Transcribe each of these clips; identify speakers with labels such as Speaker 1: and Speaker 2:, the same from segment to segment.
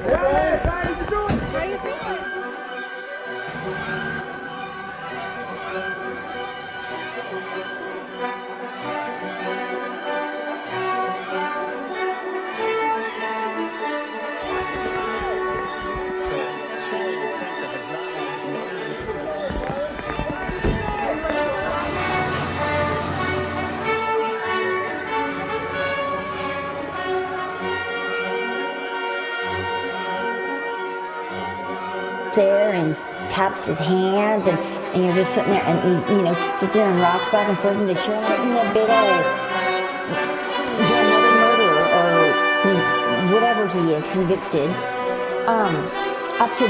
Speaker 1: Hey, how you doing? How you feeling?
Speaker 2: There and taps his hands and you're just sitting there and he, sits there and rocks back and forth in the chair like in a big old murderer or whatever he is convicted. Up to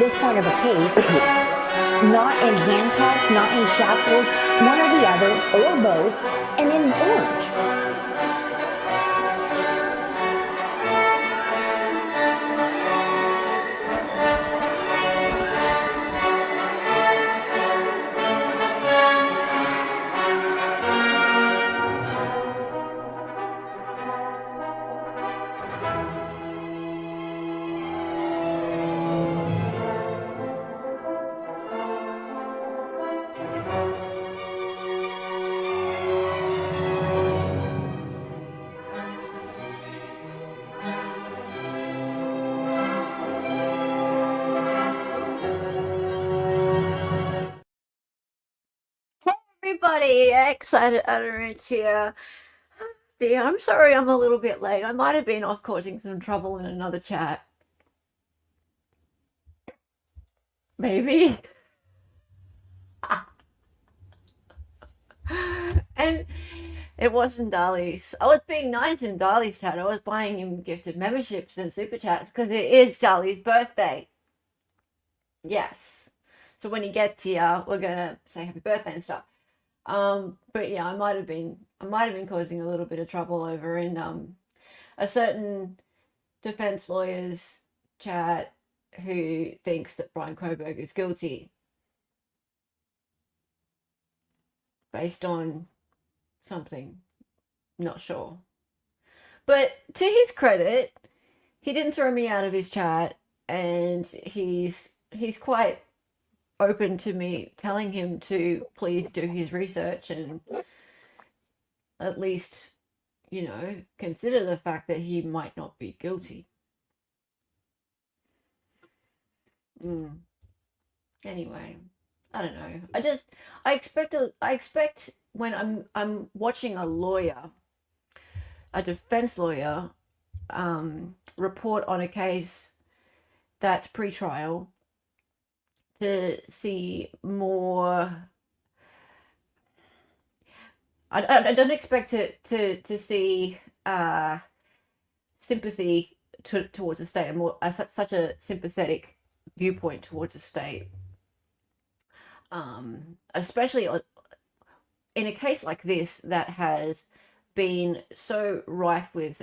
Speaker 2: this point of a case, not in handcuffs, not in shackles, one or the other or both, and in orange.
Speaker 3: Everybody, excited utterance here. Dear, I'm sorry I'm a little bit late. I might have been off causing some trouble in another chat. Maybe. And it wasn't Dali's. I was being nice in Dali's chat. I was buying him gifted memberships and super chats because it is Dali's birthday. Yes. So when he gets here, we're gonna say happy birthday and stuff. But yeah, I might have been causing a little bit of trouble over in a certain defense lawyer's chat who thinks that Bryan Kohberger is guilty based on something, not sure. But to his credit, he didn't throw me out of his chat, and he's quite open to me telling him to please do his research and at least, consider the fact that he might not be guilty. Anyway, I don't know. I expect when I'm watching a lawyer, a defense lawyer, report on a case that's pre-trial, to see more. I don't expect to see sympathy towards the state, and more such a sympathetic viewpoint towards the state, especially in a case like this that has been so rife with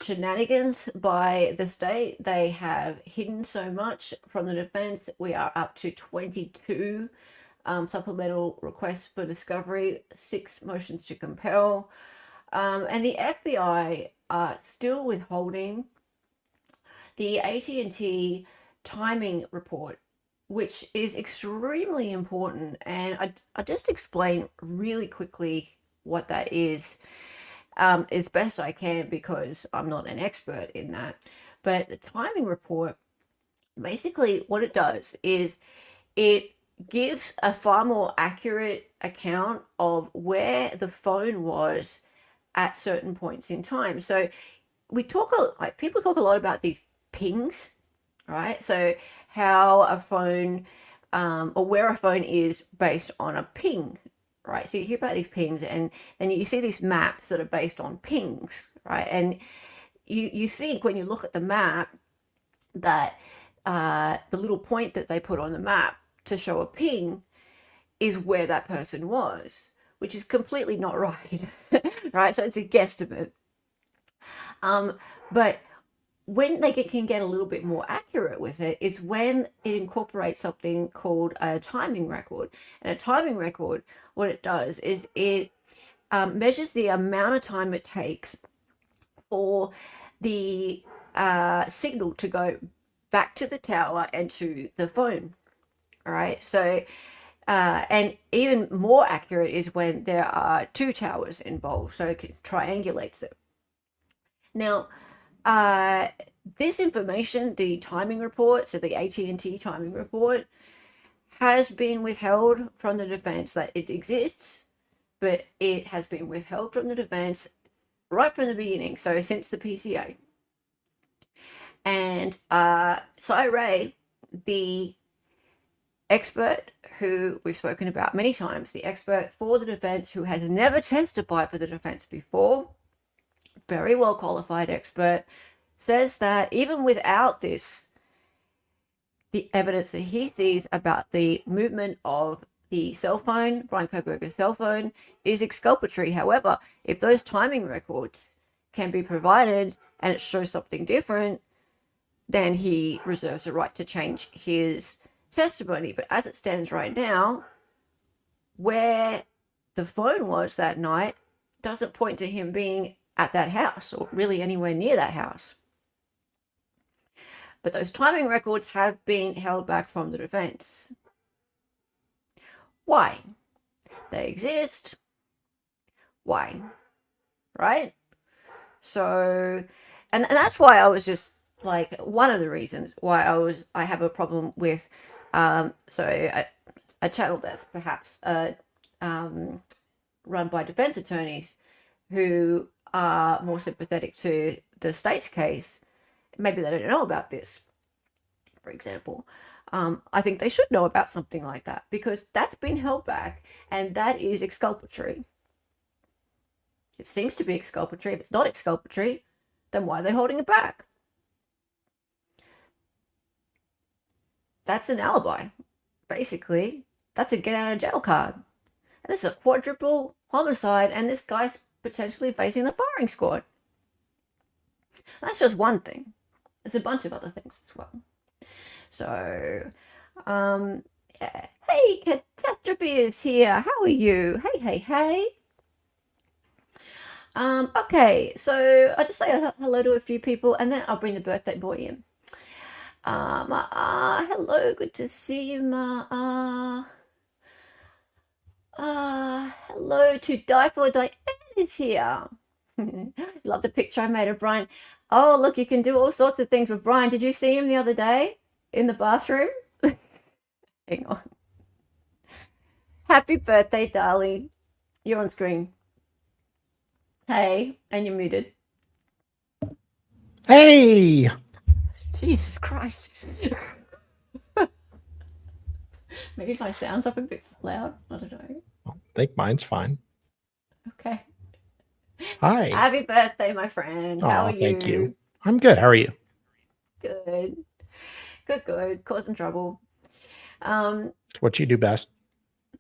Speaker 3: shenanigans by the state. They have hidden so much from the defense. We are up to 22 supplemental requests for discovery, 6 motions to compel, and the FBI are still withholding the AT&T timing report, which is extremely important. And I just explain really quickly what that is. As best I can, because I'm not an expert in that. But the timing report, basically what it does is it gives a far more accurate account of where the phone was at certain points in time. So people talk a lot about these pings, right? So how a phone or where a phone is based on a ping, right? So you hear about these pings, and then you see these maps that are based on pings, right? And you think when you look at the map that the little point that they put on the map to show a ping is where that person was, which is completely not right, right? So it's a guesstimate. But when they can get a little bit more accurate with it is when it incorporates something called a timing record. And a timing record, what it does is it measures the amount of time it takes for the signal to go back to the tower and to the phone. All right. So, and even more accurate is when there are two towers involved. So it triangulates it. Now, this information, the timing report, so the AT&T timing report, has been withheld from the defense. That it exists, but it has been withheld from the defense right from the beginning, so since the PCA. And Cy Ray, the expert who we've spoken about many times, the expert for the defense who has never testified for the defense before, very well qualified expert, says that even without this, the evidence that he sees about the movement of the cell phone, Bryan Kohberger's cell phone, is exculpatory. However, if those timing records can be provided and it shows something different, then he reserves the right to change his testimony. But as it stands right now, where the phone was that night doesn't point to him being at that house or really anywhere near that house. But those timing records have been held back from the defense. Why? They exist. Why? Right? So, and that's why I was just like, one of the reasons why I have a problem with, a channel that's perhaps run by defense attorneys who are more sympathetic to the state's case. Maybe they don't know about this, for example. I think they should know about something like that, because that's been held back and that is exculpatory. It seems to be exculpatory. If it's not exculpatory, then why are they holding it back? That's an alibi, basically. That's a get out of jail card. And this is a quadruple homicide, and this guy's potentially facing the firing squad. That's just one thing. There's a bunch of other things as well. So, yeah. Hey, Catastrophe is here. How are you? Hey. Okay, so I'll just say hello to a few people and then I'll bring the birthday boy in. Hello, good to see you, hello to Die For Diane is here. Love the picture I made of Bryan. Oh, look, you can do all sorts of things with Bryan. Did you see him the other day in the bathroom? Hang on. Happy birthday, darling. You're on screen. Hey, and you're muted.
Speaker 4: Hey!
Speaker 3: Jesus Christ. Maybe my sound's up a bit loud. I don't know.
Speaker 4: I think mine's fine.
Speaker 3: Okay.
Speaker 4: Hi.
Speaker 3: Happy birthday, my friend. How are you?
Speaker 4: Thank you. I'm good. How are you?
Speaker 3: Good. Causing trouble.
Speaker 4: What you do best.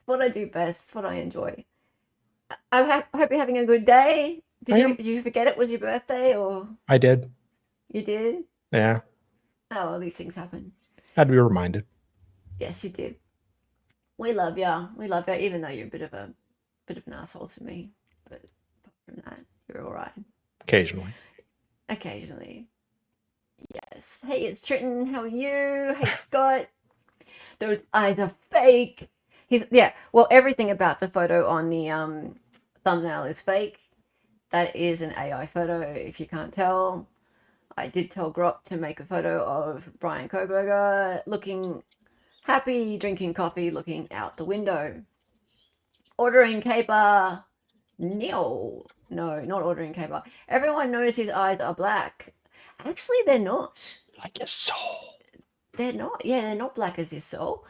Speaker 3: What I do best. It's what I enjoy. I hope you're having a good day. Did you forget it was your birthday, or?
Speaker 4: I did.
Speaker 3: You did?
Speaker 4: Yeah.
Speaker 3: Oh, well, these things happen.
Speaker 4: Had to be reminded.
Speaker 3: Yes, you did. We love you. We love you, even though you're a bit of an asshole to me. But apart from that, you're all right.
Speaker 4: Occasionally.
Speaker 3: Yes. Hey, it's Triton. How are you? Hey, Scott. Those eyes are fake. Well, everything about the photo on the thumbnail is fake. That is an AI photo, if you can't tell. I did tell Grok to make a photo of Bryan Kohberger looking happy, drinking coffee, looking out the window. Ordering Kabar. No, not ordering Kabar. Everyone knows his eyes are black. Actually, they're not.
Speaker 4: Like his soul.
Speaker 3: They're not. Yeah, they're not black as his soul.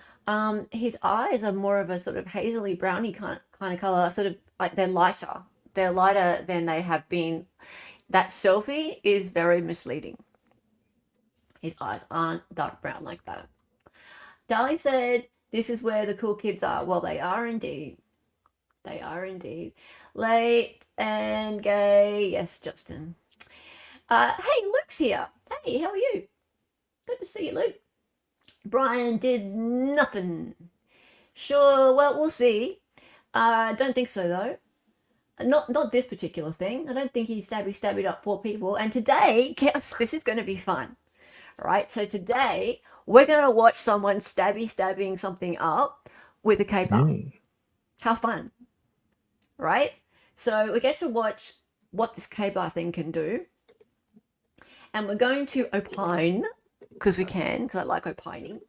Speaker 3: His eyes are more of a sort of hazily browny kind of color, sort of like they're lighter. They're lighter than they have been. That selfie is very misleading. His eyes aren't dark brown like that. Dali said, this is where the cool kids are. Well, they are indeed. They are indeed. Late and gay. Yes, Justin. Hey, Luke's here. Hey, how are you? Good to see you, Luke. Bryan did nothing. Sure, well, we'll see. I don't think so, though. Not this particular thing. I don't think he stabby up 4 people. And today, guess this is going to be fun, right? So today, we're going to watch someone stabbing something up with a caper. How fun, right? So we get to watch what this caper thing can do. And we're going to opine, because we can, because I like opining.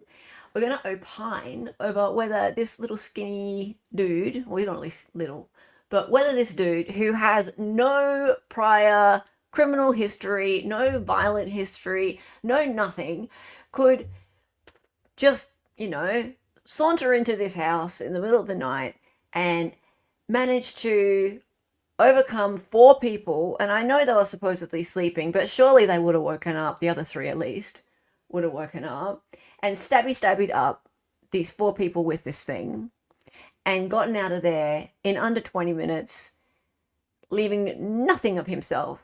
Speaker 3: We're going to opine over whether this little skinny dude, well, he's not really little, but whether this dude who has no prior criminal history, no violent history, no nothing, could just, saunter into this house in the middle of the night and manage to overcome 4 people. And I know they were supposedly sleeping, but surely they would have woken up, the other 3 at least would have woken up, and stabbied up these 4 people with this thing and gotten out of there in under 20 minutes, leaving nothing of himself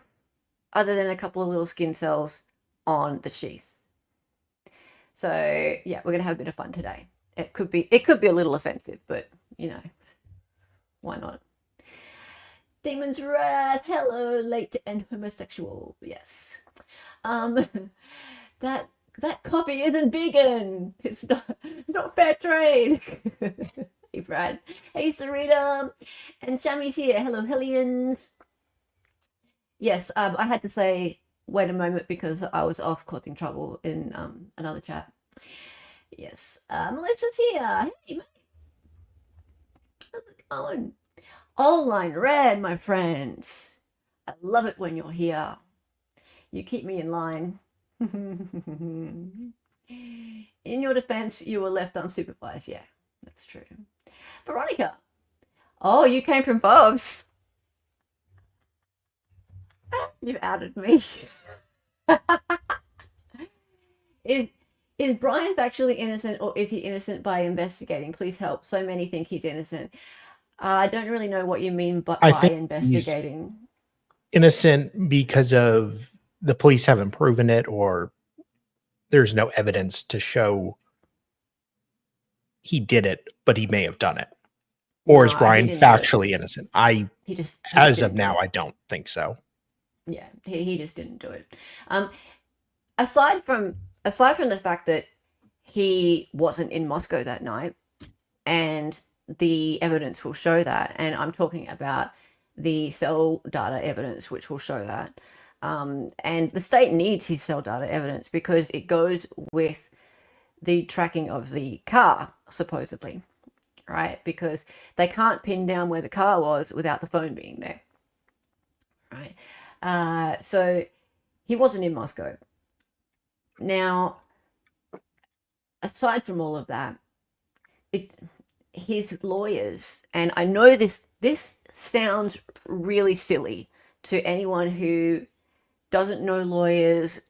Speaker 3: other than a couple of little skin cells on the sheath. So yeah, we're gonna have a bit of fun today. It could be a little offensive, but why not? Demon's Wrath, hello, late and homosexual. Yes. That coffee isn't vegan. It's not fair trade. Hey, Brad. Hey, Sarita. And Shami's here. Hello, Hellions. Yes, I had to say, wait a moment, because I was off causing trouble in another chat. Yes. Melissa's here. Hey, mate. How's it going? All line red, my friends. I love it when you're here. You keep me in line. In your defense, you were left unsupervised. Yeah, that's true. Veronica. Oh, you came from Bob's. You've outed me. Is Bryan factually innocent, or is he innocent by investigating? Please help. So many think he's innocent. I don't really know what you mean by investigating.
Speaker 4: Innocent because of the police haven't proven it, or there's no evidence to show he did it, but he may have done it. Or is Bryan factually innocent? As of now, I don't think so.
Speaker 3: Yeah, he just didn't do it. Aside from the fact that he wasn't in Moscow that night, and the evidence will show that, and I'm talking about the cell data evidence, which will show that. And the state needs his cell data evidence because it goes with the tracking of the car, supposedly, right? Because they can't pin down where the car was without the phone being there, right? So he wasn't in Moscow. Now, aside from all of that, his lawyers, and I know this sounds really silly to anyone who doesn't know lawyers,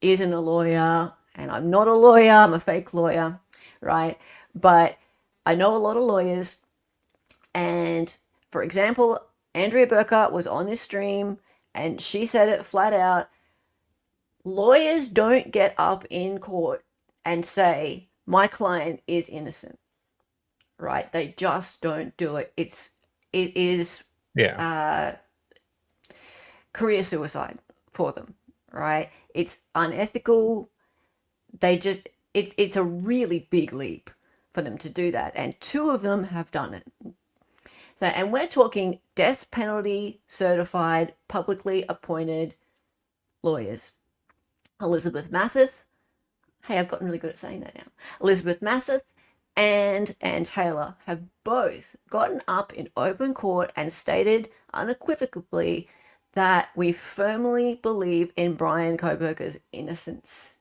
Speaker 3: isn't a lawyer, and I'm not a lawyer, I'm a fake lawyer, right? But I know a lot of lawyers, and for example, Andrea Burkhart was on this stream, and she said it flat out, lawyers don't get up in court and say, my client is innocent, right? They just don't do it. It is career suicide for them, right? It's unethical. It's a really big leap for them to do that, and 2 of them have done it. So, and we're talking death penalty certified, publicly appointed lawyers. Elizabeth Masseth. Hey, I've gotten really good at saying that now. Elizabeth Masseth and Ann Taylor have both gotten up in open court and stated unequivocally that we firmly believe in Bryan Kohberger's innocence.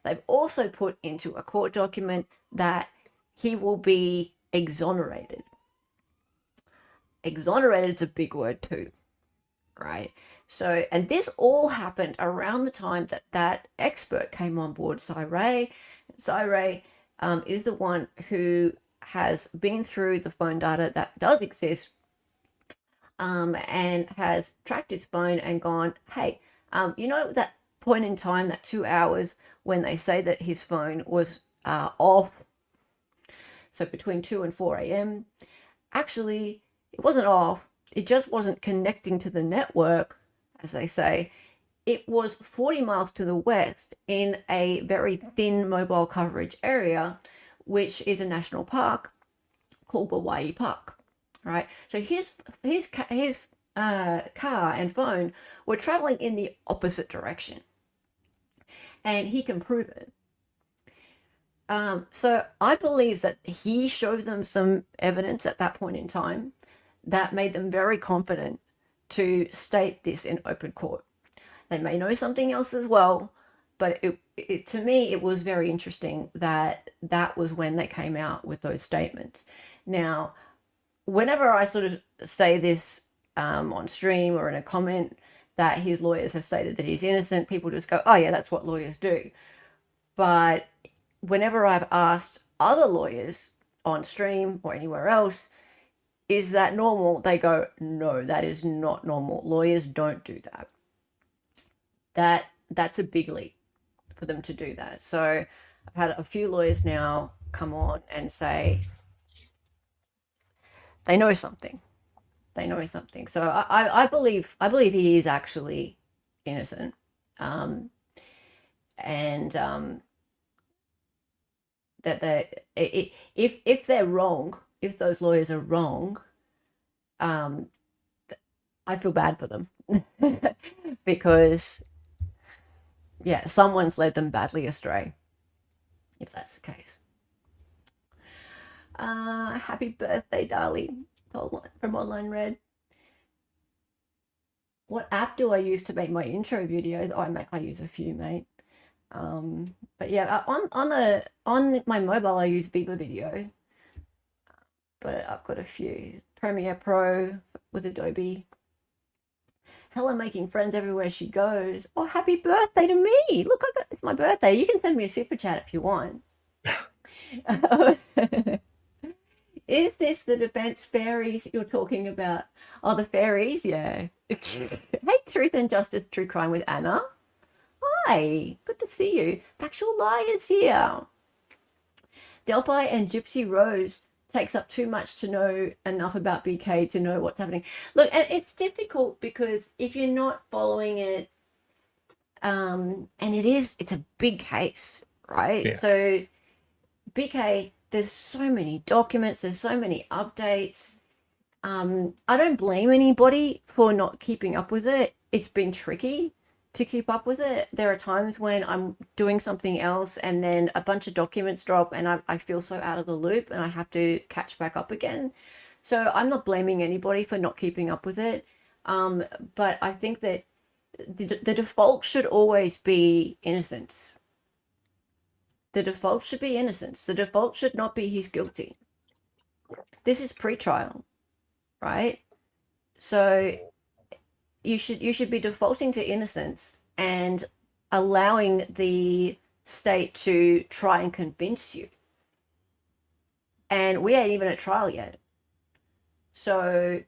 Speaker 3: They've also put into a court document that he will be exonerated. Exonerated is a big word too, right? So, and this all happened around the time that expert came on board, Cy Ray. Cy Ray is the one who has been through the phone data that does exist, and has tracked his phone and gone, hey, you know that point in time, that 2 hours when they say that his phone was off, so between 2 and 4 a.m., actually, it wasn't off. It just wasn't connecting to the network, as they say. It was 40 miles to the west in a very thin mobile coverage area, which is a national park called Hawaii Park. Right? So his car and phone were traveling in the opposite direction, and he can prove it. So I believe that he showed them some evidence at that point in time that made them very confident to state this in open court. They may know something else as well, but it to me, it was very interesting that that was when they came out with those statements. Now, whenever I sort of say this on stream or in a comment that his lawyers have stated that he's innocent, people just go, oh yeah, that's what lawyers do. But whenever I've asked other lawyers on stream or anywhere else, is that normal? They go, no, that is not normal. Lawyers don't do that. That's a big leap for them to do that. So I've had a few lawyers now come on and say they know something. They know something. So I believe he is actually innocent. That if they're wrong, if those lawyers are wrong, I feel bad for them because, yeah, someone's led them badly astray, if that's the case. Happy birthday, darling, from Online Red. What app do I use to make my intro videos? I use a few, mate. But yeah, on my mobile I use Viva Video, but I've got a few. Premiere Pro with Adobe. Hella making friends everywhere she goes. Oh, happy birthday to me! Look, it's my birthday. You can send me a super chat if you want. Is this the defense fairies you're talking about? Oh, the fairies, yeah. Hey, Truth and Justice, True Crime with Anna. Hi, good to see you. Factual Liars here. Delphi and Gypsy Rose takes up too much to know enough about BK to know what's happening. Look, and it's difficult because if you're not following it, and it's a big case, right?
Speaker 4: Yeah.
Speaker 3: So BK, there's so many documents, there's so many updates. I don't blame anybody for not keeping up with it. It's been tricky to keep up with it. There are times when I'm doing something else and then a bunch of documents drop and I feel so out of the loop and I have to catch back up again. So I'm not blaming anybody for not keeping up with it. But I think that the default should always be innocence. The default should be innocence. The default should not be he's guilty. This is pre-trial, right? So you should be defaulting to innocence and allowing the state to try and convince you. And we ain't even at trial yet. So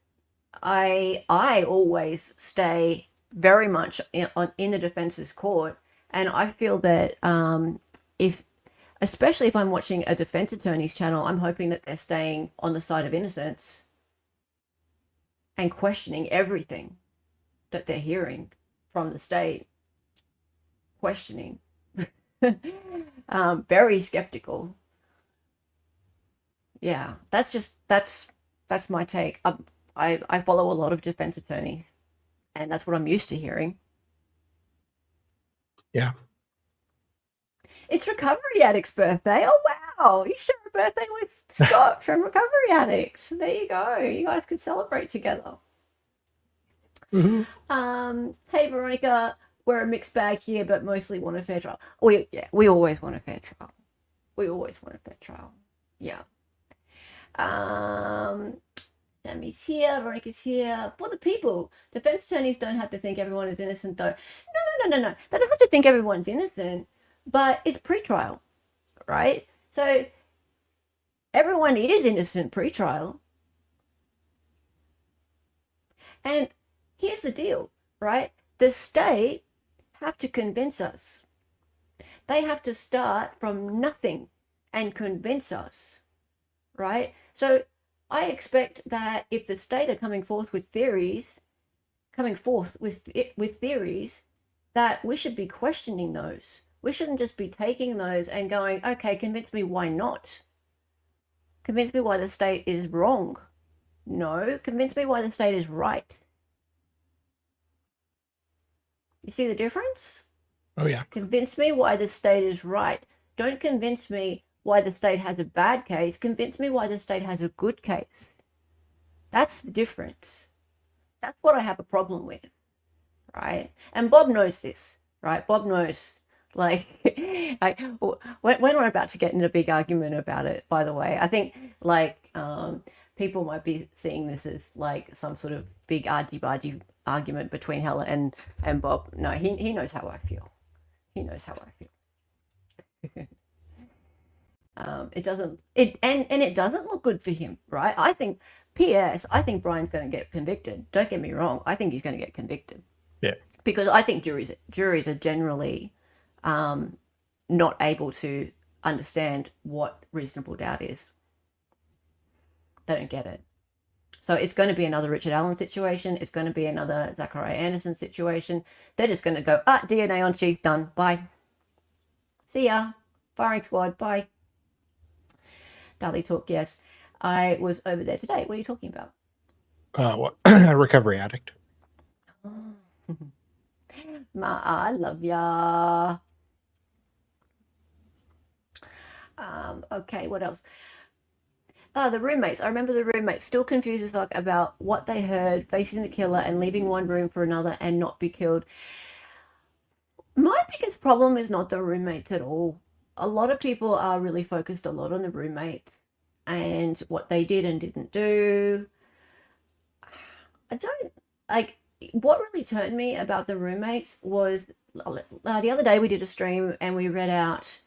Speaker 3: I always stay very much in the defense's court, and I feel that especially if I'm watching a defense attorney's channel, I'm hoping that they're staying on the side of innocence and questioning everything that they're hearing from the state, questioning, very skeptical. Yeah, that's my take. I follow a lot of defense attorneys, and that's what I'm used to hearing.
Speaker 4: Yeah.
Speaker 3: It's Recovery Addict's birthday. Oh, wow. You share a birthday with Scott from Recovery Addicts. There you go. You guys can celebrate together.
Speaker 4: Mm-hmm.
Speaker 3: Hey, Veronica. We're a mixed bag here, but mostly want a fair trial. We always want a fair trial. We always want a fair trial. Yeah. Tammy's here. Veronica's here. For the people. Defense attorneys don't have to think everyone is innocent, though. No. They don't have to think everyone's innocent. But it's pre-trial, right? So everyone is innocent pre-trial. And here's the deal, right? The state have to convince us. They have to start from nothing and convince us, right? So I expect that if the state are coming forth with theories, that we should be questioning those. We shouldn't just be taking those and going, okay, convince me why not. Convince me why the state is wrong. No, convince me why the state is right. You see the difference?
Speaker 4: Oh, yeah.
Speaker 3: Convince me why the state is right. Don't convince me why the state has a bad case. Convince me why the state has a good case. That's the difference. That's what I have a problem with, right? And Bob knows this, right? Bob knows, like when we're about to get in a big argument about it, by the way, I think, like, people might be seeing this as like some sort of big argy-bargy argument between Helen and Bob. No, he knows how I feel. He knows how I feel. It doesn't look good for him, right? I think Brian's going to get convicted. Don't get me wrong. I think he's going to get convicted.
Speaker 4: Yeah.
Speaker 3: Because I think juries are generally not able to understand what reasonable doubt is. They don't get it. So it's going to be another Richard Allen situation. It's going to be another Zachariah Anderson situation. They're just going to go, DNA on sheath, done. Bye. See ya. Firing squad, bye. Dally talk, yes. I was over there today. What are you talking about?
Speaker 4: What? Recovery addict.
Speaker 3: I love ya. Okay, what else? The roommates. I remember the roommates still confused as fuck about what they heard, facing the killer and leaving one room for another and not be killed. My biggest problem is not the roommates at all. A lot of people are really focused a lot on the roommates and what they did and didn't do. I don't like. What really turned me about the roommates was the other day we did a stream and we read out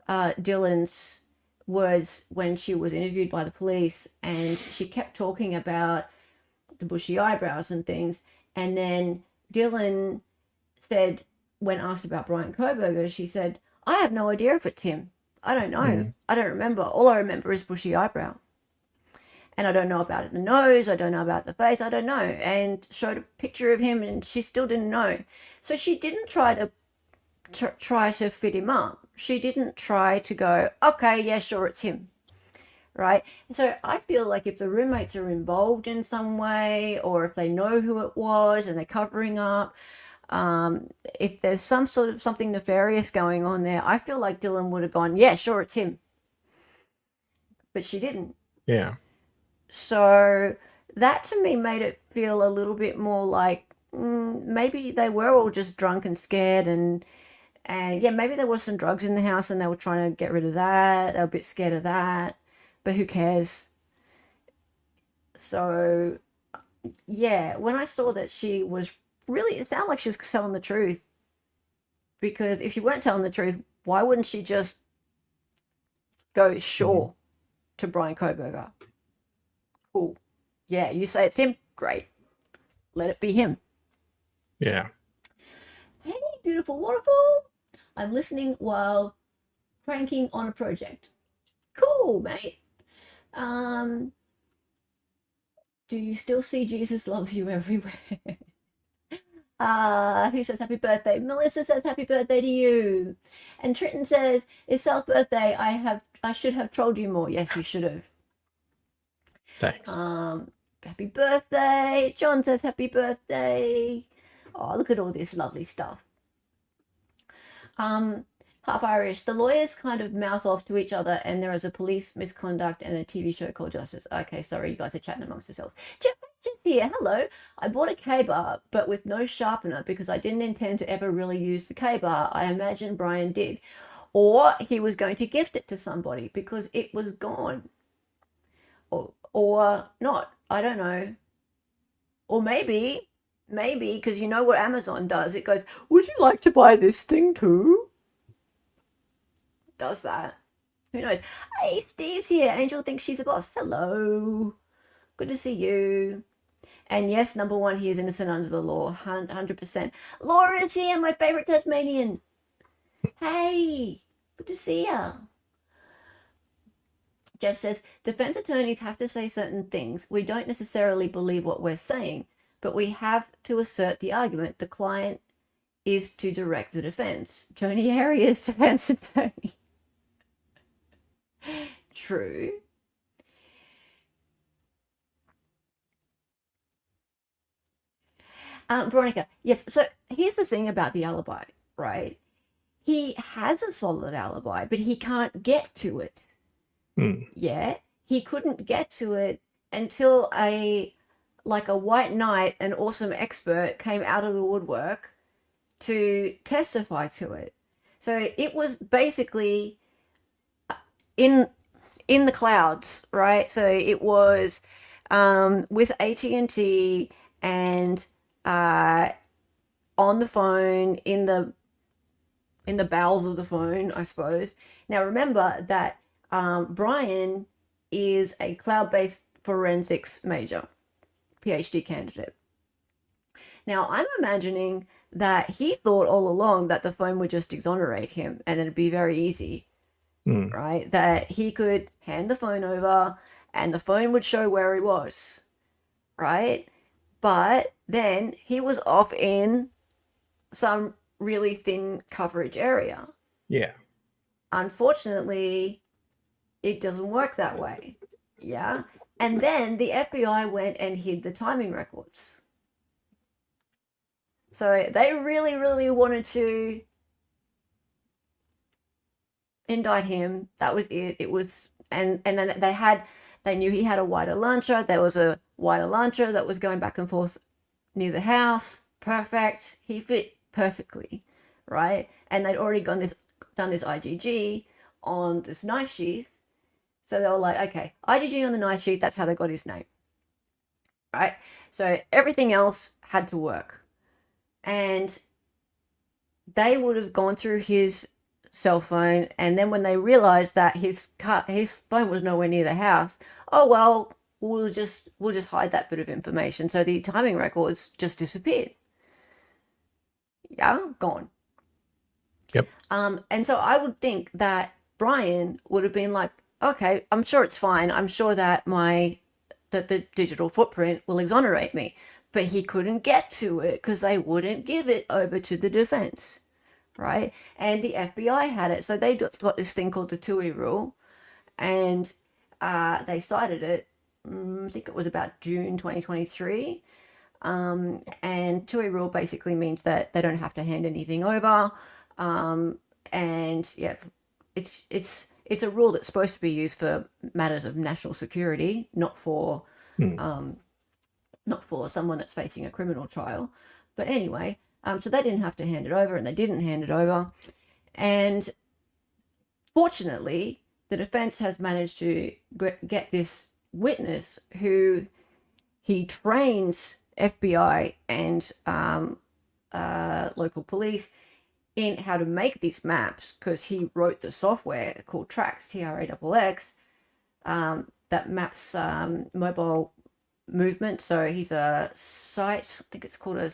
Speaker 3: Dylan's words when she was interviewed by the police, and she kept talking about the bushy eyebrows and things, and then Dylan said, when asked about Bryan Kohberger, she said, I have no idea if it's him. I don't know. I don't remember. All I remember is bushy eyebrow. And I don't know about the nose. I don't know about the face. I don't know. And showed a picture of him and she still didn't know. So she didn't try to fit him up. She didn't try to go, okay, yeah, sure, it's him. Right? So I feel like if the roommates are involved in some way, or if they know who it was and they're covering up, if there's some sort of something nefarious going on there, I feel like Dylan would have gone, yeah, sure, it's him. But she didn't.
Speaker 4: Yeah.
Speaker 3: So that to me made it feel a little bit more like maybe they were all just drunk and scared, and yeah, maybe there was some drugs in the house and they were trying to get rid of that. They were a bit scared of that, but who cares? So yeah, when I saw that she was really, it sounded like she was telling the truth, because if she weren't telling the truth, why wouldn't she just go sure to Bryan Kohberger? Cool. Yeah, you say it's him? Great. Let it be him.
Speaker 4: Yeah.
Speaker 3: Hey, beautiful waterfall. I'm listening while cranking on a project. Cool, mate. Do you still see Jesus loves you everywhere? Who says happy birthday? Melissa says happy birthday to you. And Triton says, it's Sal's birthday. I should have trolled you more. Yes, you should have.
Speaker 4: Thanks.
Speaker 3: Happy birthday. John says happy birthday. Oh, look at all this lovely stuff. Half Irish. The lawyers kind of mouth off to each other, and there is a police misconduct and a TV show called Justice. Okay, sorry, you guys are chatting amongst yourselves. Jeff here. Hello. I bought a K-bar, but with no sharpener because I didn't intend to ever really use the K-bar. I imagine Brian did. Or he was going to gift it to somebody because it was gone. Or not. I don't know. Or maybe, because you know what Amazon does. It goes, would you like to buy this thing too? Does that. Who knows? Hey, Steve's here. Angel thinks she's a boss. Hello. Good to see you. And yes, number one, he is innocent under the law, 100%. Laura is here, my favorite Tasmanian. Hey, good to see ya. Jeff says, defense attorneys have to say certain things. We don't necessarily believe what we're saying, but we have to assert the argument. The client is to direct the defense. Joni Arias, defense attorney. True. Veronica, yes, so here's the thing about the alibi, right? He has a solid alibi, but he can't get to it. Yeah, he couldn't get to it until a white knight, an awesome expert, came out of the woodwork to testify to it. So it was basically in the clouds, right? So it was with AT&T and on the phone, in the bowels of the phone, I suppose. Now remember that Bryan is a cloud-based forensics major, PhD candidate. Now I'm imagining that he thought all along that the phone would just exonerate him and it'd be very easy, right? That he could hand the phone over and the phone would show where he was, right? But then he was off in some really thin coverage area.
Speaker 4: Yeah.
Speaker 3: Unfortunately, it doesn't work that way. Yeah. And then the FBI went and hid the timing records. So they really, really wanted to indict him. That was it. It was, and then they knew he had a wider Elantra. There was a wider Elantra that was going back and forth near the house. Perfect. He fit perfectly, right? And they'd already done this IgG on this knife sheath. So they were like, okay, IgG on the knife sheath, that's how they got his name, right? So everything else had to work. And they would have gone through his cell phone, and then when they realized that his phone was nowhere near the house, oh well, we'll just hide that bit of information. So the timing records just disappeared. Yeah, gone.
Speaker 4: Yep.
Speaker 3: And so I would think that Bryan would have been like, okay, I'm sure it's fine. I'm sure that the digital footprint will exonerate me. But he couldn't get to it because they wouldn't give it over to the defense, right? And the FBI had it. So they got this thing called the TUI rule, and they cited it, I think it was about June 2023. And TUI rule basically means that they don't have to hand anything over. And yeah, it's a rule that's supposed to be used for matters of national security, not for someone that's facing a criminal trial. But anyway, so they didn't have to hand it over, and they didn't hand it over. And fortunately, the defense has managed to get this witness who he trains FBI and local police in how to make these maps, because he wrote the software called Trax, TRAXX, that maps mobile movement. So he's a site, I think it's called a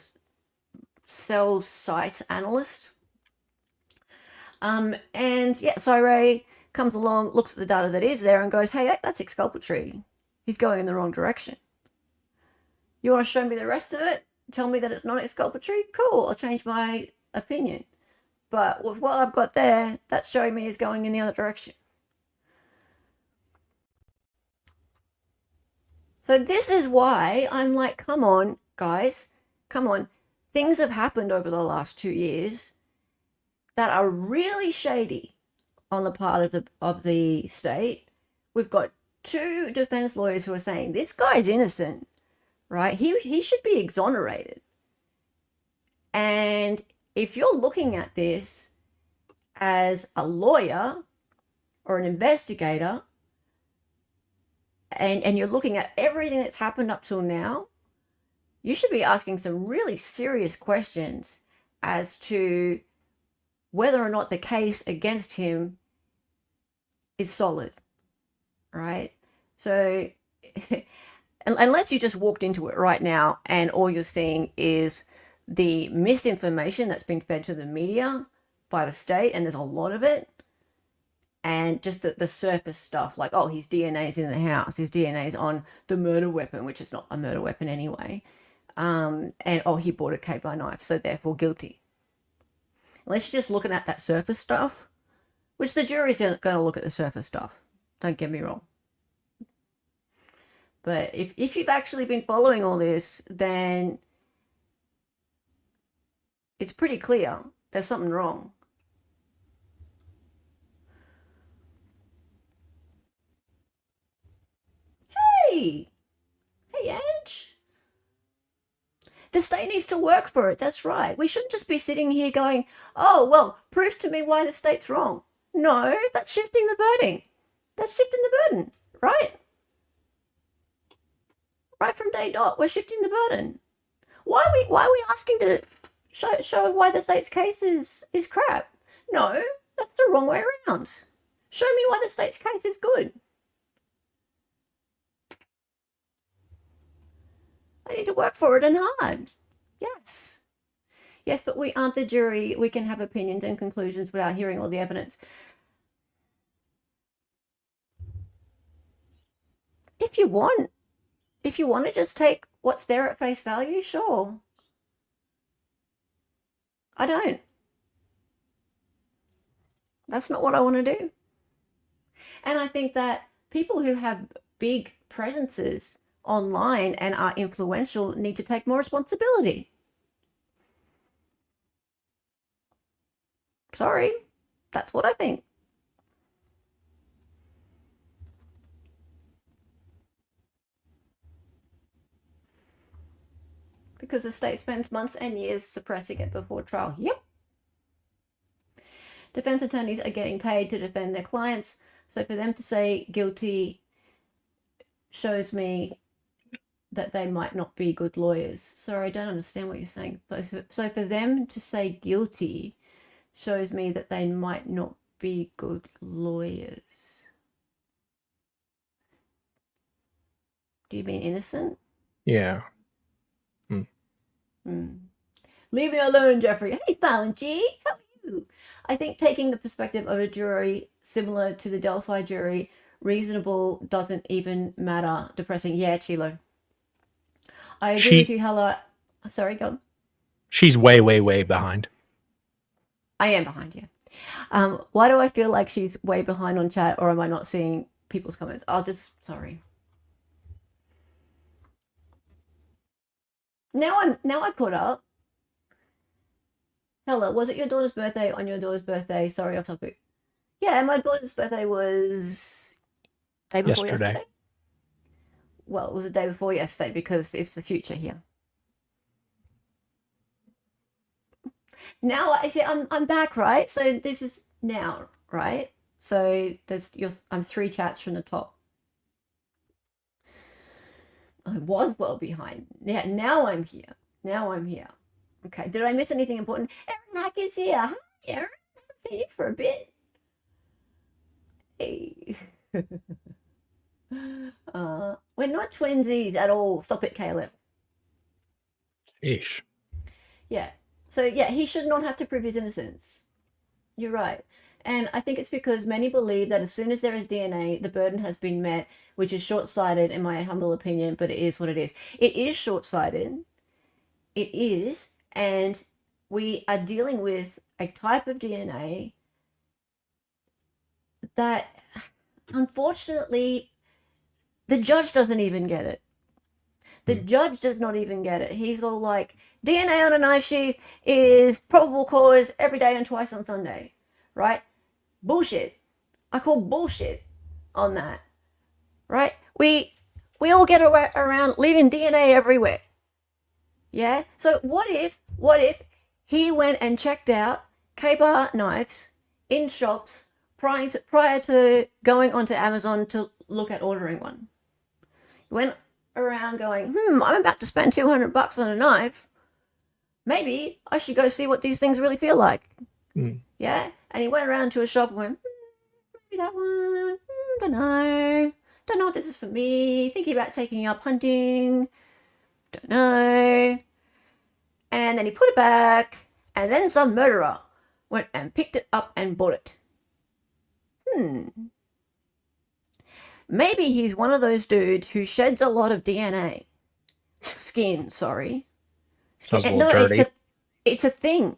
Speaker 3: cell site analyst. And yeah, Cyril comes along, looks at the data that is there and goes, hey, that's exculpatory. He's going in the wrong direction. You want to show me the rest of it? Tell me that it's not exculpatory? Cool, I'll change my opinion. But with what I've got there, that's showing me he's going in the other direction. So this is why I'm like, come on, guys, come on. Things have happened over the last 2 years that are really shady on the part of the state. We've got 2 defense lawyers who are saying this guy's innocent, right? He should be exonerated. And if you're looking at this as a lawyer or an investigator, and you're looking at everything that's happened up till now, you should be asking some really serious questions as to whether or not the case against him is solid, right? So unless you just walked into it right now and all you're seeing is the misinformation that's been fed to the media by the state, and there's a lot of it, and just the surface stuff, like, oh, his DNA's in the house, his DNA's on the murder weapon, which is not a murder weapon anyway, and oh, he bought a Kabar knife, so therefore guilty. Unless you're just looking at that surface stuff, which the jury's going to look at the surface stuff, don't get me wrong. But if you've actually been following all this, then it's pretty clear there's something wrong. Hey, Ange. The state needs to work for it. That's right. We shouldn't just be sitting here going, oh, well, prove to me why the state's wrong. No, that's shifting the burden. That's shifting the burden, right? Right from day dot, we're shifting the burden. Why are we asking to show why the state's case is crap? No, that's the wrong way around. Show me why the state's case is good. I need to work for it and hard. Yes. Yes, but we aren't the jury. We can have opinions and conclusions without hearing all the evidence. If you want to just take what's there at face value, sure. I don't. That's not what I want to do. And I think that people who have big presences online and are influential need to take more responsibility. Sorry, that's what I think. Because the state spends months and years suppressing it before trial. Yep. Defense attorneys are getting paid to defend their clients, so for them to say guilty shows me that they might not be good lawyers. Sorry, I don't understand what you're saying. So for them to say guilty shows me that they might not be good lawyers. Do you mean innocent?
Speaker 4: Yeah.
Speaker 3: Leave me alone, Jeffrey. Hey, Silent G, how are you? I think taking the perspective of a jury similar to the Delphi jury, reasonable doesn't even matter. Depressing. Yeah, Chilo. I agree with you, Hella. Sorry, go on.
Speaker 4: She's way, way, way behind.
Speaker 3: I am behind, yeah. Why do I feel like she's way behind on chat, or am I not seeing people's comments? Sorry. Now I caught up. Hella, was it your daughter's birthday on your daughter's birthday? Sorry, off topic. Yeah, my daughter's birthday was day before yesterday. Well, it was the day before yesterday because it's the future here. Now I'm back, right? So this is now, right? So I'm 3 chats from the top. I was well behind. Yeah, now I'm here. Okay, did I miss anything important? Erin Hack is here. Hi, Erin. I haven't seen you for a bit. Hey. We're not twinsies at all. Stop it, Caleb.
Speaker 4: Ish.
Speaker 3: Yeah. So, yeah, he should not have to prove his innocence. You're right. And I think it's because many believe that as soon as there is DNA, the burden has been met, which is short-sighted in my humble opinion, but it is what it is. It is short-sighted. It is. And we are dealing with a type of DNA that, unfortunately, the judge doesn't even get it. The judge does not even get it. He's all like, DNA on a knife sheath is probable cause every day and twice on Sunday, right? Bullshit. I call bullshit on that, right? We all get around leaving DNA everywhere. Yeah? So what if he went and checked out Kabar knives in shops prior to going onto Amazon to look at ordering one? He went around going, I'm about to spend $200 on a knife. Maybe I should go see what these things really feel like. Yeah? And he went around to a shop and went, maybe that one, don't don't know what this is for me, thinking about taking up hunting, don't know. And then he put it back, and then some murderer went and picked it up and bought it. Maybe he's one of those dudes who sheds a lot of DNA. Skin, sorry.
Speaker 4: Sounds a little dirty.
Speaker 3: It's a thing.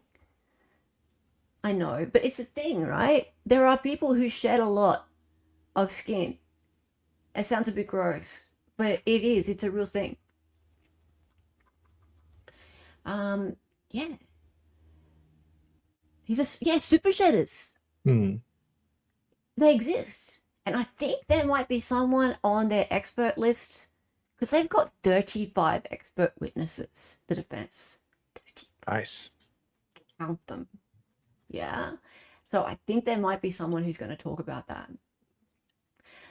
Speaker 3: I know, but it's a thing, right? There are people who shed a lot of skin. It sounds a bit gross, but it is. It's a real thing. Yeah. Super shedders. They exist. And I think there might be someone on their expert list because they've got 35 expert witnesses, the defense. 35.
Speaker 4: Nice.
Speaker 3: Count them. Yeah. So I think there might be someone who's going to talk about that.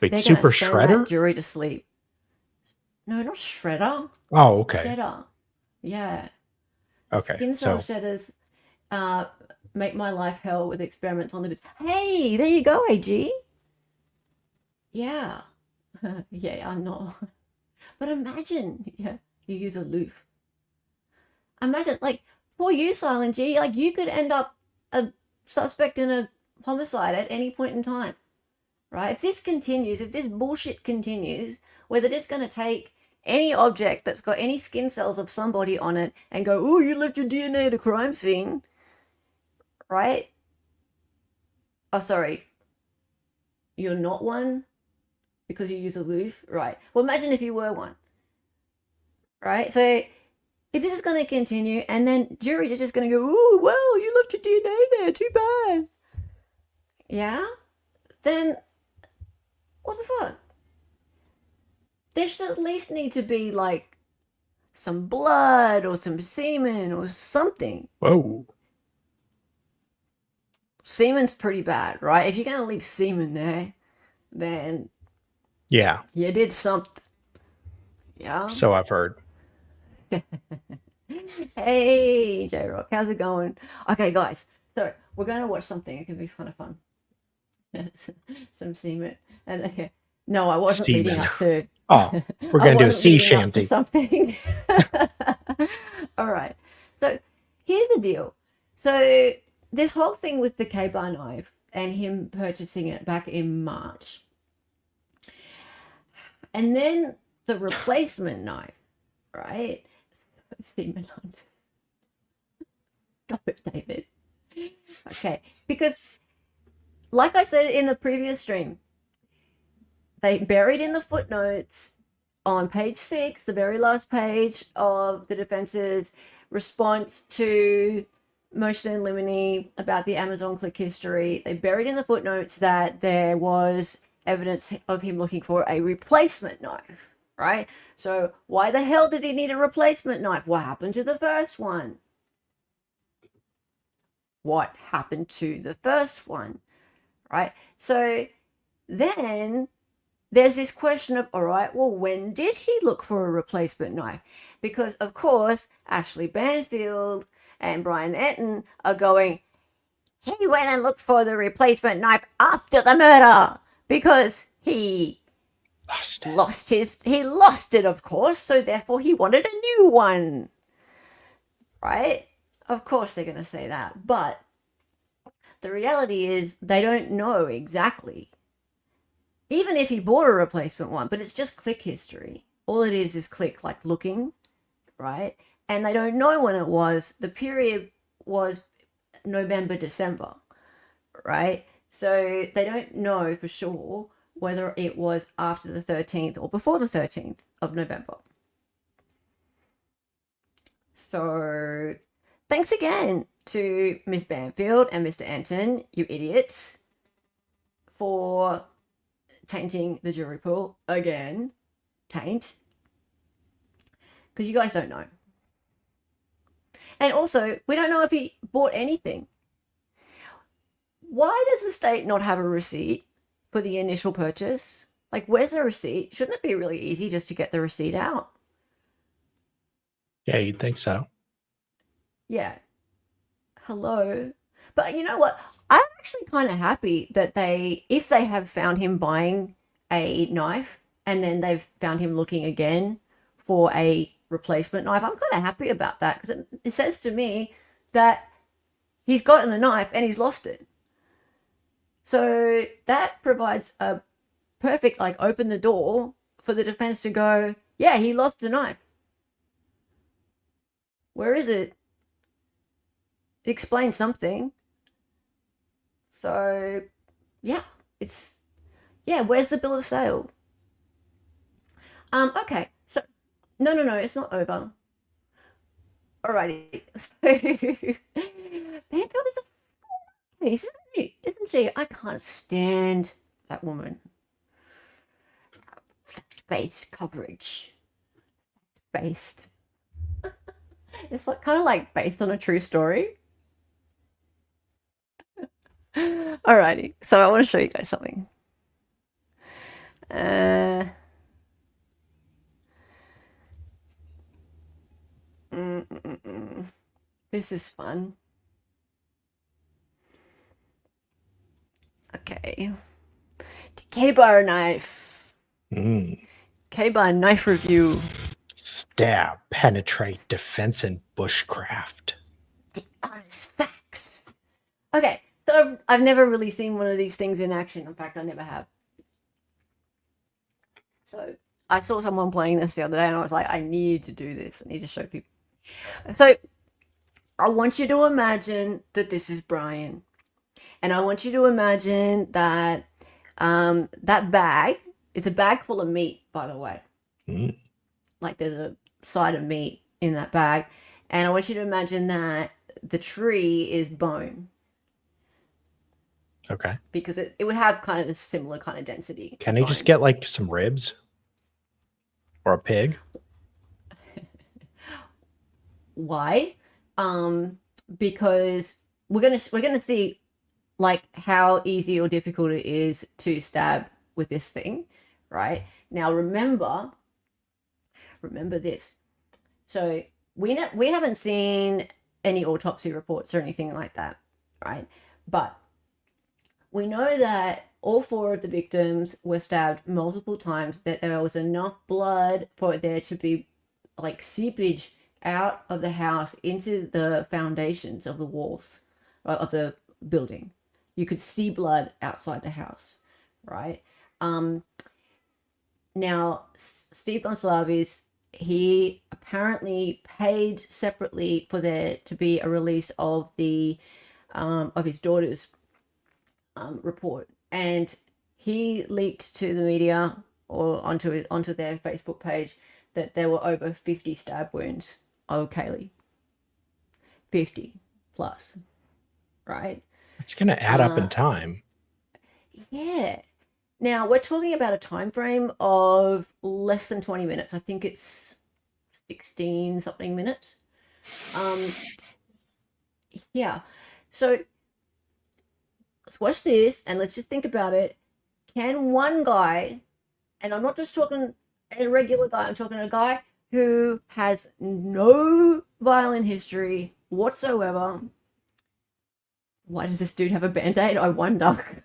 Speaker 4: Wait,
Speaker 3: They're
Speaker 4: super
Speaker 3: gonna send
Speaker 4: shredder?
Speaker 3: that jury to sleep. No, not shredder.
Speaker 4: Oh, okay.
Speaker 3: Shredder. Yeah.
Speaker 4: Okay.
Speaker 3: Skin cell shedders make my life hell with experiments on the bits. Hey, there you go, AG. Yeah. Yeah, I'm not. But imagine, you use a loof. Imagine, poor you, Silent G, you could end up a suspect in a homicide at any point in time, right? If this continues, if this bullshit continues, whether it's going to take any object that's got any skin cells of somebody on it and go, oh, you left your DNA at a crime scene, right? Oh, sorry. You're not one because you use a loof, right? Well, imagine if you were one, right? So if this is going to continue and then juries are just going to go, oh, well, you left your DNA there, too bad. Yeah? Then what the fuck? There should at least need to be some blood or some semen or something.
Speaker 4: Whoa.
Speaker 3: Semen's pretty bad, right? If you're going to leave semen there, then
Speaker 4: yeah,
Speaker 3: you did something. Yeah.
Speaker 4: So I've heard.
Speaker 3: Hey, J-Rock, how's it going? Okay, guys, so we're going to watch something. It could be kind of fun. Some semen. And okay. No, I wasn't leading up to.
Speaker 4: Oh, we're going to do a sea shanty.
Speaker 3: Something. All right. So here's the deal. So this whole thing with the Kabar knife and him purchasing it back in March. And then the replacement knife, right? Semen knife. Stop it, David. Okay. Because like I said in the previous stream, they buried in the footnotes on page 6, the very last page of the defense's response to motion in limine about the Amazon click history. They buried in the footnotes that there was evidence of him looking for a replacement knife, right? So why the hell did he need a replacement knife? What happened to the first one? What happened to the first one, right? So then there's this question of, all right, well, when did he look for a replacement knife? Because, of course, Ashley Banfield and Brian Etten are going, he went and looked for the replacement knife after the murder because he lost it, of course, so therefore he wanted a new one, right? Of course they're going to say that, but the reality is they don't know exactly. Even if he bought a replacement one, but it's just click history. All it is click, looking, right? And they don't know when it was. The period was November, December, right? So they don't know for sure whether it was after the 13th or before the 13th of November. So thanks again to Ms. Banfield and Mr. Anton, you idiots, for tainting the jury pool again. Taint. Because you guys don't know. And also, we don't know if he bought anything. Why does the state not have a receipt for the initial purchase? Where's the receipt? Shouldn't it be really easy just to get the receipt out?
Speaker 4: Yeah, you'd think so.
Speaker 3: Yeah. Hello. But you know what? I'm actually kind of happy that if they have found him buying a knife and then they've found him looking again for a replacement knife. I'm kind of happy about that because it says to me that he's gotten a knife and he's lost it. So that provides a perfect, like, open the door for the defense to go, yeah, he lost the knife. Where is it? It explains something. So, yeah, where's the bill of sale? Okay, so, no, it's not over. Alrighty, so, Banter is a face, isn't she? I can't stand that woman. Fact-based coverage. Based. It's like kind of like based on a true story. Alrighty, so I want to show you guys something. This is fun. Okay. The Kabar Knife. Kabar Knife review.
Speaker 4: Stab, penetrate, defense, and bushcraft.
Speaker 3: The honest facts. Okay, so I've never really seen one of these things in action. In fact, I never have. So I saw someone playing this the other day and I was like, I need to do this. I need to show people. So I want you to imagine that this is Bryan. And I want you to imagine that that bag, it's a bag full of meat, by the way. Like there's a side of meat in that bag. And I want you to imagine that the tree is bone.
Speaker 4: Okay.
Speaker 3: Because it would have kind of a similar kind of density.
Speaker 4: Can he just get like some ribs? Or a pig?
Speaker 3: Why? Because we're gonna see like how easy or difficult it is to stab with this thing, right? Now remember this. So we haven't seen any autopsy reports or anything like that, right? But we know that all 4 of the victims were stabbed multiple times, that there was enough blood for there to be like seepage out of the house into the foundations of the walls of the building. You could see blood outside the house, right? Now, Steve Gonsalves, he apparently paid separately for there to be a release of the of his daughter's report, and he leaked to the media or onto their Facebook page that there were over 50 stab wounds of Kaylee. 50 plus, right?
Speaker 4: It's going to add up in time.
Speaker 3: Yeah. Now we're talking about a time frame of less than 20 minutes. I think it's 16 something minutes. Yeah. So let's watch this and let's just think about it. Can one guy, and I'm not just talking a regular guy, I'm talking a guy who has no violent history whatsoever. Why does this dude have a band-aid? I wonder.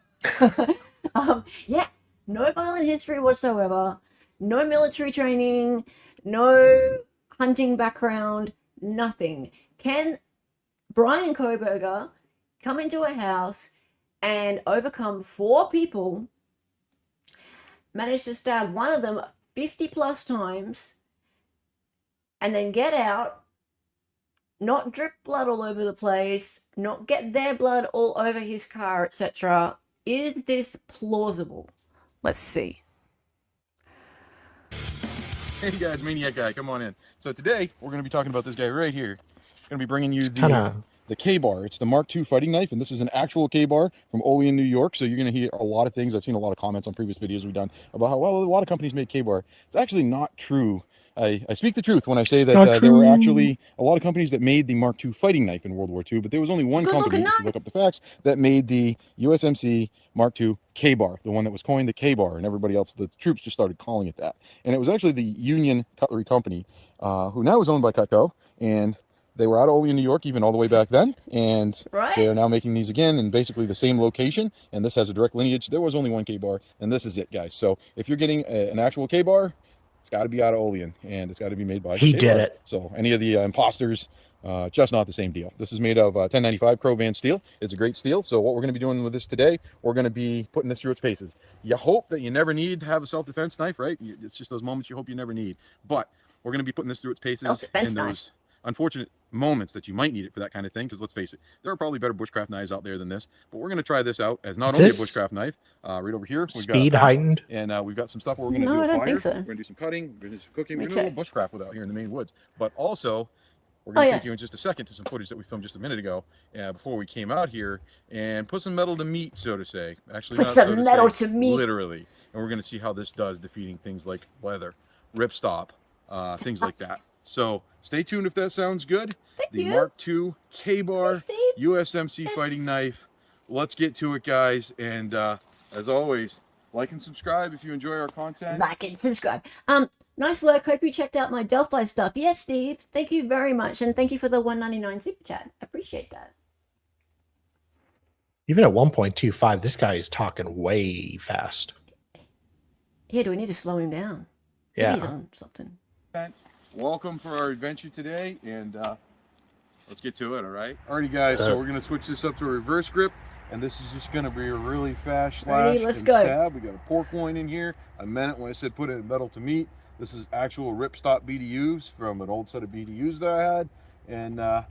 Speaker 3: Yeah, no violent history whatsoever, no military training, no hunting background, nothing. Can Bryan Kohberger come into a house and overcome 4 people, manage to stab one of them 50 plus times, and then get out, not drip blood all over the place, not get their blood all over his car, etc.? Is this plausible? Let's see.
Speaker 5: Hey guys, Maniac Guy, come on in. So today, we're going to be talking about this guy right here. I'm going to be bringing you the K-bar. It's the Mark II fighting knife, and this is an actual K-bar from Olean, New York. So you're going to hear a lot of things. I've seen a lot of comments on previous videos we've done about how, well, a lot of companies make K-bar. It's actually not true. I speak the truth when I say that there were actually a lot of companies that made the Mark II fighting knife in World War II, but there was only one company, if you look up the facts, that made the USMC Mark II K-bar, the one that was coined the K-bar, and everybody else, the troops just started calling it that. And it was actually the Union Cutlery Company, who now is owned by Cutco, and they were out of Olean, New York, even all the way back then, and
Speaker 3: Right.
Speaker 5: they are now making these again in basically the same location. And this has a direct lineage. There was only one K-bar, and this is it, guys. So if you're getting an actual K-bar, it's got to be out of Olean, and it's got to be made by
Speaker 4: He
Speaker 5: K-bar.
Speaker 4: did it.
Speaker 5: So any of the imposters, just not the same deal. This is made of 1095 Crowvan steel. It's a great steel. So what we're going to be doing with this today, we're going to be putting this through its paces. You hope that you never need to have a self-defense knife, right? It's just those moments you hope you never need. But we're going to be putting this through its paces
Speaker 3: Self-defense
Speaker 5: in those unfortunate moments that you might need it for that kind of thing. Because let's face it, there are probably better bushcraft knives out there than this. But we're going to try this out as not only a bushcraft knife. Right over here, we've
Speaker 4: Speed
Speaker 5: got
Speaker 4: heightened.
Speaker 5: and we've got some stuff where we're going to do
Speaker 3: No,
Speaker 5: a
Speaker 3: I don't
Speaker 5: fire.
Speaker 3: think so.
Speaker 5: We're going to do some cutting. We're going to do some cooking. We're
Speaker 3: Let
Speaker 5: going
Speaker 3: me
Speaker 5: to do a little bushcraft without here in the main woods. But also, we're going to take you in just a second to some footage that we filmed just a minute ago before we came out here and put some metal to meat, so to say. Actually,
Speaker 3: Put
Speaker 5: not
Speaker 3: some
Speaker 5: so to
Speaker 3: metal
Speaker 5: say,
Speaker 3: to meat.
Speaker 5: literally. And we're going to see how this does defeating things like leather, ripstop, things like that. So stay tuned if that sounds good.
Speaker 3: Thank
Speaker 5: The
Speaker 3: you.
Speaker 5: Mark II K-Bar
Speaker 3: Hey, Steve.
Speaker 5: USMC
Speaker 3: Yes.
Speaker 5: fighting knife. Let's get to it, guys. And as always, like and subscribe if you enjoy our content.
Speaker 3: Like and subscribe. Nice work. Hope you checked out my Delphi stuff. Yes, Steve. Thank you very much, and thank you for the $1.99 super chat. I appreciate that.
Speaker 4: Even at 1.25, this guy is talking way fast.
Speaker 3: Yeah, do we need to slow him down? Maybe
Speaker 4: Yeah.
Speaker 3: he's on something.
Speaker 5: Welcome for our adventure today, and let's get to it. Alrighty, guys, so we're going to switch this up to a reverse grip, and this is just going to be a really fast slash
Speaker 3: Ready, let's
Speaker 5: and
Speaker 3: go.
Speaker 5: stab. We got a pork loin in here. I meant it when I said put it in metal to meat. This is actual ripstop BDUs from an old set of BDUs that I had, and we're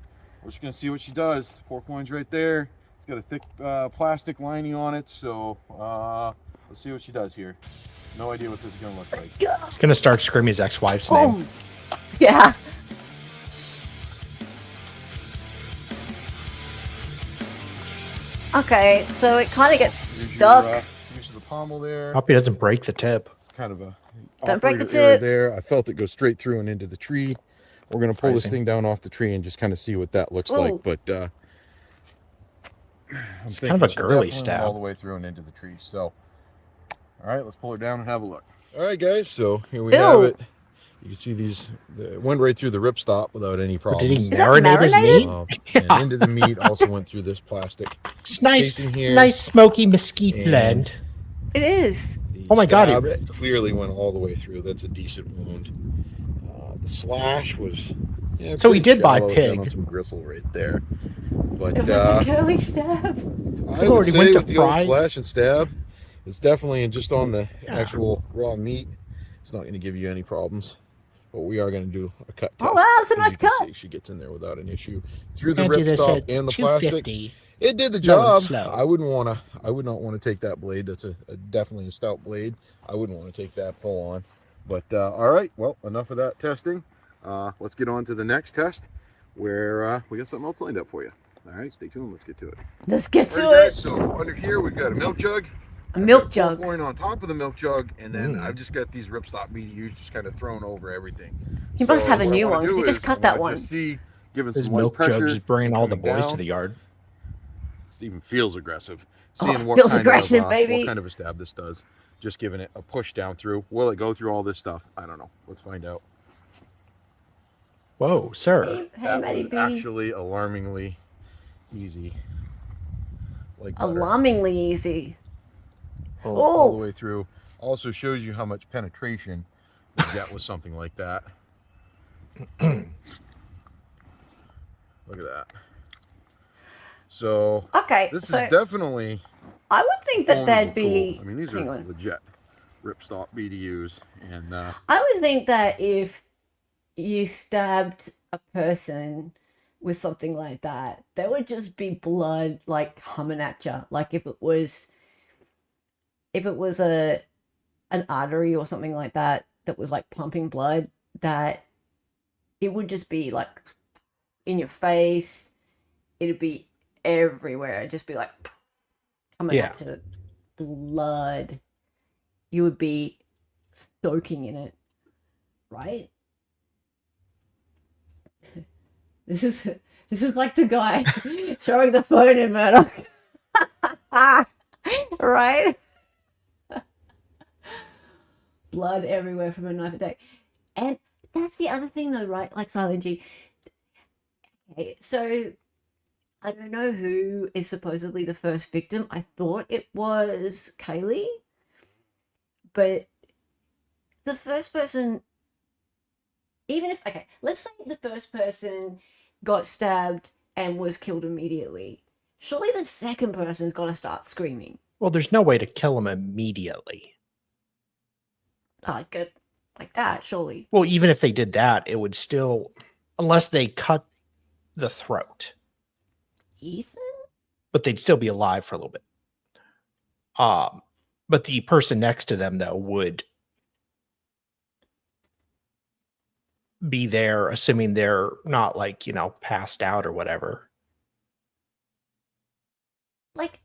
Speaker 5: just going to see what she does. Pork loin's right there. It's got a thick plastic lining on it, so let's see what she does here. No idea what this is going to look like.
Speaker 4: He's going to start screaming his ex-wife's name.
Speaker 3: Boom. Yeah. Okay, so it kind of gets
Speaker 5: Here's
Speaker 3: stuck.
Speaker 5: Your, use of the pommel there.
Speaker 4: Hope he doesn't break the tip.
Speaker 5: It's kind of a
Speaker 3: Don't break the
Speaker 5: operator area
Speaker 3: tip.
Speaker 5: there. I felt it go straight through and into the tree. We're gonna pull this
Speaker 4: Surprising.
Speaker 5: thing down off the tree and just kind of see what that looks
Speaker 3: Ooh.
Speaker 5: like. But I'm
Speaker 4: It's
Speaker 5: thinking
Speaker 4: kind of a
Speaker 5: she
Speaker 4: girly
Speaker 5: definitely went all
Speaker 4: stab.
Speaker 5: the way through and into the tree. So, all right, let's pull her down and have a look. All right, guys. So here we
Speaker 3: Ew.
Speaker 5: have it. You can see these. It went right through the ripstop without any
Speaker 4: But
Speaker 5: problems.
Speaker 4: did he
Speaker 3: Is that
Speaker 4: marinate his
Speaker 3: marinated?
Speaker 4: meat?
Speaker 5: And into the meat also went through this plastic
Speaker 4: It's nice,
Speaker 5: casing here.
Speaker 4: nice smoky mesquite
Speaker 5: And-
Speaker 4: blend.
Speaker 3: It is.
Speaker 5: The
Speaker 4: Oh my God,
Speaker 5: stab
Speaker 4: it-
Speaker 5: clearly went all the way through. That's a decent wound. The slash was
Speaker 4: So he
Speaker 5: pretty
Speaker 4: did buy
Speaker 5: shallow, down
Speaker 4: pig.
Speaker 5: on some gristle right there. But
Speaker 3: It was a curly stab.
Speaker 5: I would
Speaker 4: already
Speaker 5: say
Speaker 4: went to
Speaker 5: with the old
Speaker 4: fries.
Speaker 5: slash and stab, it's definitely just on the
Speaker 4: Yeah.
Speaker 5: actual raw meat. It's not going to give you any problems. But we are going to do a cut test.
Speaker 3: Oh, wow, that's a
Speaker 5: As
Speaker 3: nice
Speaker 5: you can
Speaker 3: cut.
Speaker 5: see, she gets in there without an issue. Through
Speaker 4: We're
Speaker 5: the
Speaker 4: gonna do this
Speaker 5: ripstop
Speaker 4: at
Speaker 5: and the plastic.
Speaker 4: 250.
Speaker 5: It did the
Speaker 4: Low and
Speaker 5: job.
Speaker 4: slow.
Speaker 5: I would not want to take that blade. That's a definitely a stout blade. I wouldn't want to take that full on. But all right, well, enough of that testing. Let's get on to the next test, where we got something else lined up for you. All right, stay tuned. Let's get to it.
Speaker 3: Let's get to
Speaker 5: All right,
Speaker 3: it.
Speaker 5: guys, so under here we've got a milk jug.
Speaker 3: A milk
Speaker 5: Pork
Speaker 3: jug.
Speaker 5: loin on top of the milk jug, and then
Speaker 4: Mm.
Speaker 5: I've just got these ripstop BDUs just kind of thrown over everything.
Speaker 3: He must have a
Speaker 5: what I
Speaker 3: new
Speaker 5: wanna
Speaker 3: one, 'cause
Speaker 5: do
Speaker 3: he just
Speaker 5: is
Speaker 3: cut
Speaker 5: I
Speaker 3: that
Speaker 5: wanna
Speaker 3: one.
Speaker 5: just see, giving
Speaker 4: His
Speaker 5: some light
Speaker 4: milk
Speaker 5: pressure.
Speaker 4: jug is bringing all the
Speaker 5: coming
Speaker 4: boys to
Speaker 5: down.
Speaker 4: the yard.
Speaker 5: It even feels aggressive.
Speaker 3: Oh,
Speaker 5: Seeing what
Speaker 3: feels
Speaker 5: kind
Speaker 3: aggressive,
Speaker 5: of,
Speaker 3: baby.
Speaker 5: What kind of a stab this does. Just giving it a push down through. Will it go through all this stuff? I don't know. Let's find out.
Speaker 4: Whoa, sir.
Speaker 3: Hey,
Speaker 5: That
Speaker 3: Matty
Speaker 5: was
Speaker 3: B.
Speaker 5: actually alarmingly easy. Like butter.
Speaker 3: Alarmingly easy.
Speaker 5: All the
Speaker 3: Oh,
Speaker 5: way through. Also shows you how much penetration you get with something like that. Look at that. So
Speaker 3: okay.
Speaker 5: this
Speaker 3: So
Speaker 5: is definitely
Speaker 3: I would think that
Speaker 5: ownable
Speaker 3: that'd be.
Speaker 5: tool. I mean, these
Speaker 3: hang
Speaker 5: are
Speaker 3: on.
Speaker 5: legit ripstop BDUs, and
Speaker 3: I would think that if you stabbed a person with something like that, there would just be blood like coming at you. Like if it was an artery or something like that that was like pumping blood, that it would just be like in your face. It'd be everywhere. It'd just be like coming at you. Blood. You would be soaking in it, right? This is like the guy throwing the phone in Murdoch. Right? Blood everywhere from a knife attack. And that's the other thing though, right? Like Silent G. Okay, so I don't know who is supposedly the first victim. I thought it was Kaylee, but the first person, even if, okay, let's say the first person got stabbed and was killed immediately. Surely the second person's got to start screaming.
Speaker 4: Well, there's no way to kill him immediately.
Speaker 3: Like that, surely.
Speaker 4: Well, even if they did that, it would still, unless they cut the throat.
Speaker 3: Ethan?
Speaker 4: But they'd still be alive for a little bit. But the person next to them, though, would be there, assuming they're not, like, you know, passed out or whatever.
Speaker 3: Like,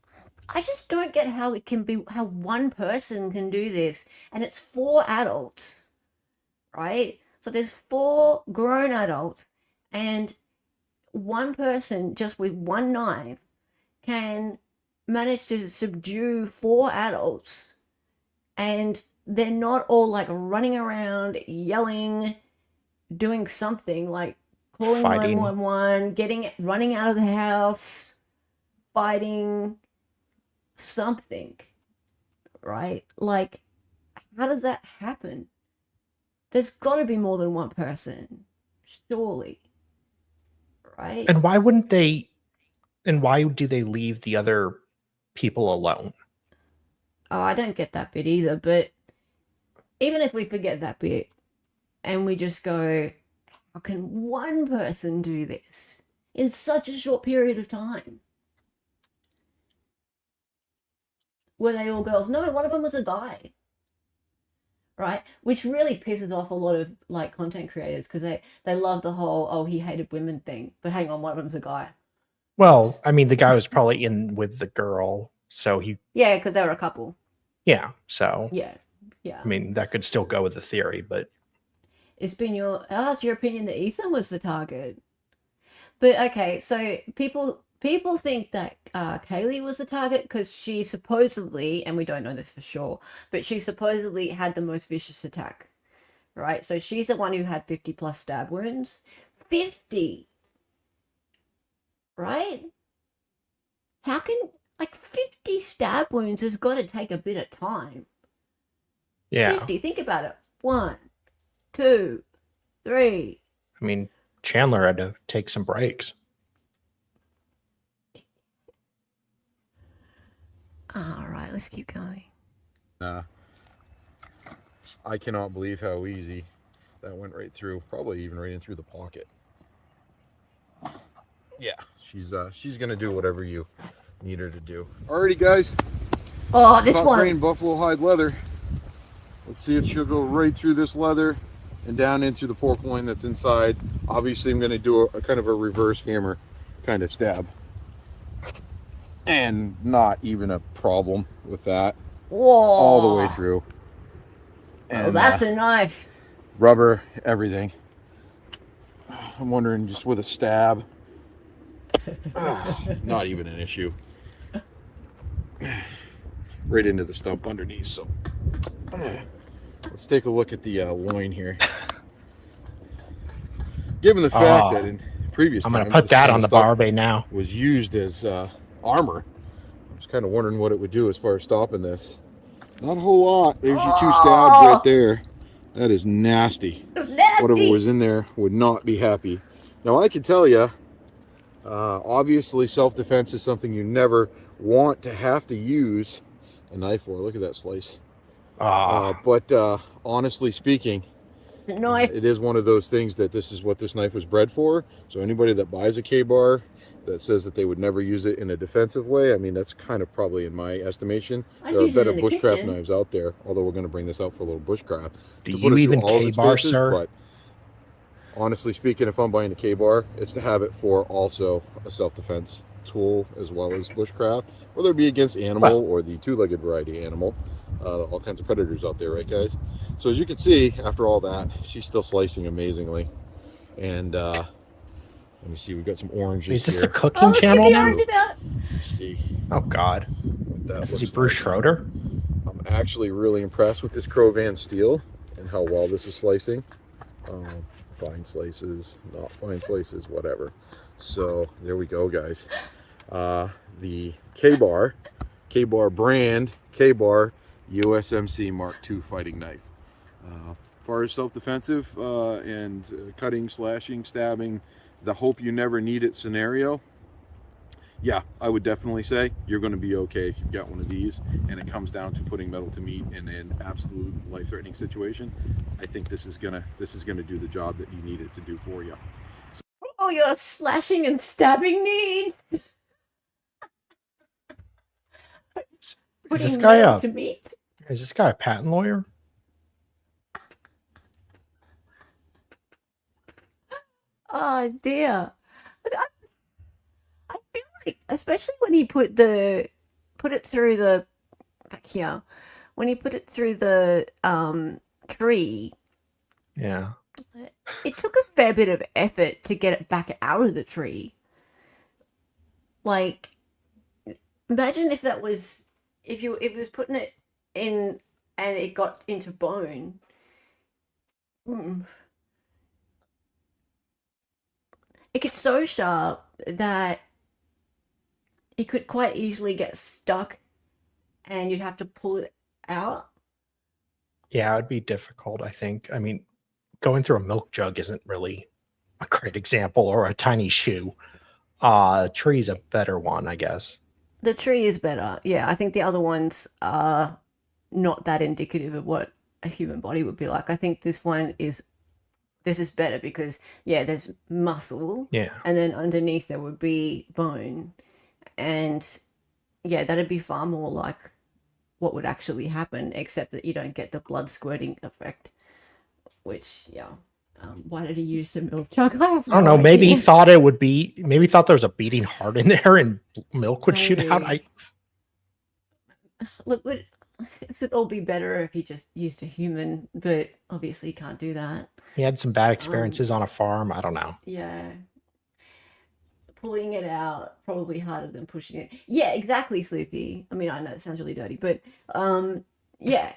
Speaker 3: I just don't get how it can be, how one person can do this, and it's 4 adults, right? So there's 4 grown adults, and one person just with one knife can manage to subdue 4 adults, and they're not all like running around yelling, doing something like calling
Speaker 4: Fighting.
Speaker 3: 911, running out of the house, fighting something, right? Like, how does that happen? There's got to be more than one person, surely, right?
Speaker 4: And why wouldn't they? And why do they leave the other people alone?
Speaker 3: Oh, I don't get that bit either, but even if we forget that bit and we just go, how can one person do this in such a short period of time? Were they all girls? No, one of them was a guy, right? Which really pisses off a lot of like content creators because they love the whole, oh, he hated women thing. But hang on, one of them's a guy.
Speaker 4: Well, I mean, the guy was probably in with the girl, so he...
Speaker 3: Yeah, because they were a couple.
Speaker 4: Yeah, so...
Speaker 3: Yeah.
Speaker 4: I mean, that could still go with the theory, but...
Speaker 3: It's your opinion that Ethan was the target. But okay, so people think that Kaylee was the target because she supposedly, and we don't know this for sure, but she supposedly had the most vicious attack, right? So she's the one who had 50 plus stab wounds. 50! Right? How can, like, 50 stab wounds has got to take a bit of time.
Speaker 4: Yeah.
Speaker 3: 50, think about it. 1, 2, 3.
Speaker 4: I mean, Chandler had to take some breaks.
Speaker 3: All right, let's keep going.
Speaker 5: I cannot believe how easy that went right through, probably even right in through the pocket. Yeah, she's gonna do whatever you need her to do. Alrighty, guys.
Speaker 3: Oh, this one.
Speaker 5: Grain buffalo hide leather. Let's see if she'll go right through this leather and down in through the pork loin that's inside. Obviously, I'm gonna do a kind of a reverse hammer kind of stab. And not even a problem with that.
Speaker 3: Whoa.
Speaker 5: All the way through. And
Speaker 3: Oh, that's a knife.
Speaker 5: rubber, everything. I'm wondering, just with a stab. Not even an issue. Right into the stump underneath. So let's take a look at the loin here. Given the fact that in previous
Speaker 4: I'm
Speaker 5: times,
Speaker 4: going to put
Speaker 5: this
Speaker 4: that
Speaker 5: kind
Speaker 4: on
Speaker 5: of
Speaker 4: the
Speaker 5: stuff
Speaker 4: barbie now.
Speaker 5: was used as armor. I was kind of wondering what it would do as far as stopping this. Not a whole lot. There's your 2 stabs right there. That is nasty.
Speaker 3: It's nasty.
Speaker 5: Whatever was in there would not be happy. Now I can tell you, obviously self-defense is something you never want to have to use a knife for. Look at that slice. But honestly speaking,
Speaker 3: The knife.
Speaker 5: it is one of those things that this is what this knife was bred for. So anybody that buys a K-bar that says that they would never use it in a defensive way, I mean, that's kind of probably, in my estimation,
Speaker 3: I'd
Speaker 5: there are
Speaker 3: use it
Speaker 5: better
Speaker 3: in the
Speaker 5: bushcraft
Speaker 3: kitchen.
Speaker 5: knives out there, although we're going to bring this out for a little bushcraft.
Speaker 4: Do
Speaker 5: to put
Speaker 4: you
Speaker 5: it through
Speaker 4: even
Speaker 5: all of its
Speaker 4: K-bar,
Speaker 5: paces,
Speaker 4: sir?
Speaker 5: But honestly speaking, if I'm buying a K-bar, it's to have it for also a self-defense tool as well as bushcraft, whether it be against animal or the 2-legged variety animal. All kinds of predators out there, right, guys? So as you can see, after all that, she's still slicing amazingly. And let me see, we've got some oranges
Speaker 4: Is this
Speaker 5: here.
Speaker 4: a cooking
Speaker 3: Oh, let's get
Speaker 4: channel
Speaker 3: the
Speaker 4: now?
Speaker 3: oranges out.
Speaker 5: Let's see
Speaker 4: Oh, God.
Speaker 5: what that
Speaker 4: Is he
Speaker 5: looks
Speaker 4: Bruce
Speaker 5: like.
Speaker 4: Schroeder?
Speaker 5: I'm actually really impressed with this Crovan steel and how well this is slicing. fine slices, not fine slices, whatever. So there we go, guys. The Kabar brand, Kabar USMC Mark II fighting knife. As far as self-defensive and cutting, slashing, stabbing, the hope you never need it scenario, yeah, I would definitely say you're going to be okay if you've got one of these and it comes down to putting metal to meat in an absolute life-threatening situation. I think this is gonna do the job that you need it to do for you.
Speaker 3: Oh, your slashing and stabbing needs.
Speaker 4: Is
Speaker 3: Putting
Speaker 4: this guy
Speaker 3: metal
Speaker 4: a
Speaker 3: to meat.
Speaker 4: is this guy a patent lawyer?
Speaker 3: Oh dear. Look, I feel like, especially when he put it through the back here, when he put it through the tree,
Speaker 4: Yeah.
Speaker 3: it took a fair bit of effort to get it back out of the tree. Like, imagine if that was if it was putting it in and it got into bone. Mm. It gets so sharp that it could quite easily get stuck and you'd have to pull it out.
Speaker 4: Yeah, it would be difficult, I think. I mean, going through a milk jug isn't really a great example, or a tiny shoe. Tree's a better one, I guess.
Speaker 3: The tree is better. Yeah, I think the other ones are not that indicative of what a human body would be like. I think this is better because, yeah, there's muscle.
Speaker 4: Yeah.
Speaker 3: And then underneath there would be bone. And yeah, that'd be far more like what would actually happen, except that you don't get the blood squirting effect, which, yeah. Why did he use the milk jug? I
Speaker 4: don't know. Maybe he thought there was a beating heart in there and milk would shoot out.
Speaker 3: Look, this would all be better if he just used a human, but obviously he can't do that.
Speaker 4: He had some bad experiences on a farm. I don't know.
Speaker 3: Yeah. Pulling it out, probably harder than pushing it. Yeah, exactly, Sleuthy. I mean, I know it sounds really dirty, but yeah,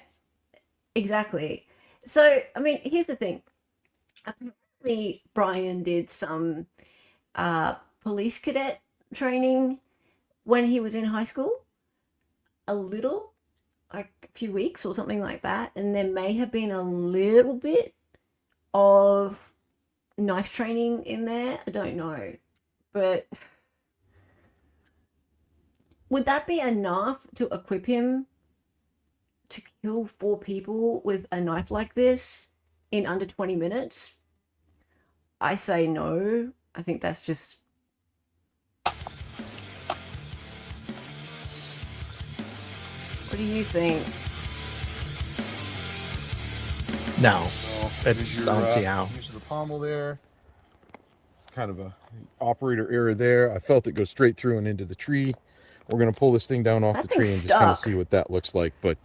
Speaker 3: exactly. So, I mean, here's the thing. Apparently, Bryan did some police cadet training when he was in high school. A little, like a few weeks or something like that. And there may have been a little bit of knife training in there. I don't know. But would that be enough to equip him to kill 4 people with a knife like this in under 20 minutes? I say no. I think that's just... What do you think?
Speaker 4: No.
Speaker 5: So
Speaker 4: It's, I don't see how.
Speaker 5: Use of the pommel there. It's kind of a operator error there. I felt it go straight through and into the tree. We're going to pull this thing down off the tree and just kind of see what that looks like. But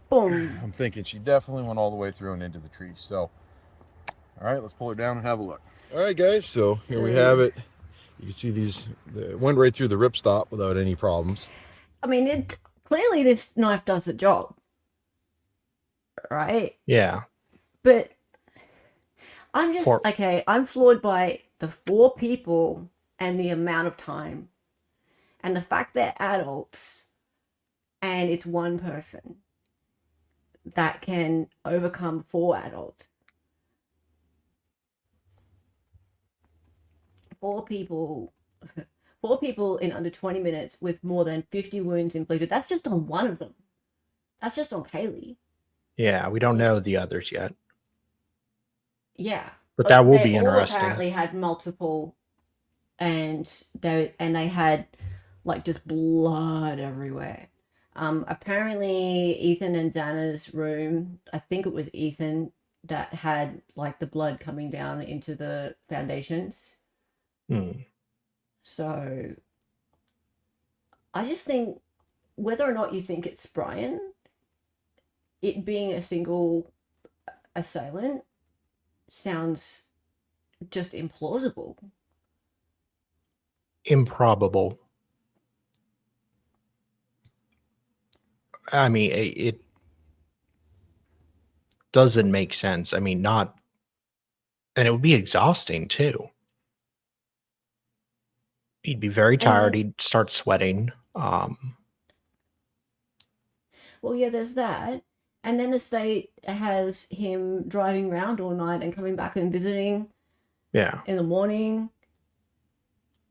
Speaker 3: boom.
Speaker 5: I'm thinking she definitely went all the way through and into the tree. So, all right, let's pull her down and have a look. All right, guys, so here we have it. You can see it went right through the ripstop without any problems.
Speaker 3: I mean, clearly this knife does the job, right?
Speaker 4: Yeah.
Speaker 3: But I'm just, okay, I'm floored by the 4 people and the amount of time. And the fact they're adults and it's one person that can overcome 4 adults. 4 people in under 20 minutes with more than 50 wounds inflicted. That's just on one of them. That's just on Kaylee.
Speaker 4: Yeah, we don't know the others yet.
Speaker 3: Yeah.
Speaker 4: But that will be interesting.
Speaker 3: They apparently had multiple, and they had like just blood everywhere. Apparently Ethan and Xana's room, I think it was Ethan that had like the blood coming down into the foundations. So I just think, whether or not you think it's Bryan, it being a single assailant sounds just implausible.
Speaker 4: Improbable. I mean, it doesn't make sense. I mean, not And it would be exhausting too. He'd be very tired. He'd start sweating.
Speaker 3: Well, yeah, there's that. And then the state has him driving around all night and coming back and visiting
Speaker 4: Yeah.
Speaker 3: in the morning.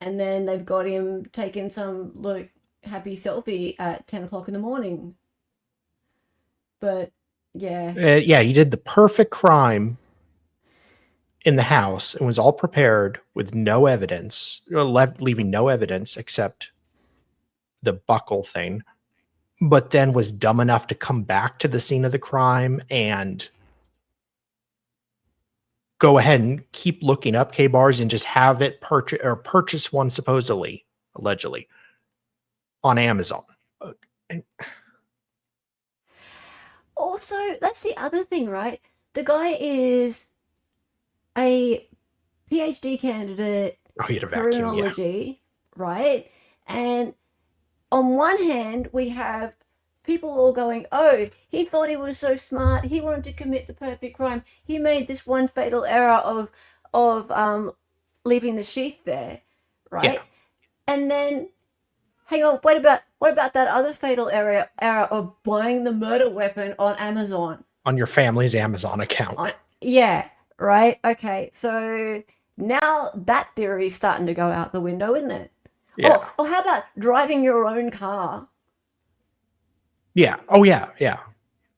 Speaker 3: And then they've got him taking some like happy selfie at 10 o'clock in the morning. But yeah.
Speaker 4: Yeah, he did the perfect crime in the house and was all prepared with no evidence, leaving no evidence except the buckle thing, but then was dumb enough to come back to the scene of the crime and go ahead and keep looking up K-bars and just have it purchase one allegedly on Amazon.
Speaker 3: Also, that's the other thing, right? The guy is a PhD candidate
Speaker 4: He had a
Speaker 3: in
Speaker 4: vacuum,
Speaker 3: criminology, right? And on one hand, we have people all going, oh, he thought he was so smart. He wanted to commit the perfect crime. He made this one fatal error of leaving the sheath there, right?
Speaker 4: Yeah.
Speaker 3: And then, hang on, what about that other fatal error of buying the murder weapon on Amazon?
Speaker 4: On your family's Amazon account.
Speaker 3: Yeah, right? Okay, so now that theory is starting to go out the window, isn't it?
Speaker 4: Yeah.
Speaker 3: Oh, how about driving your own car?
Speaker 4: Yeah. Oh, yeah. Yeah.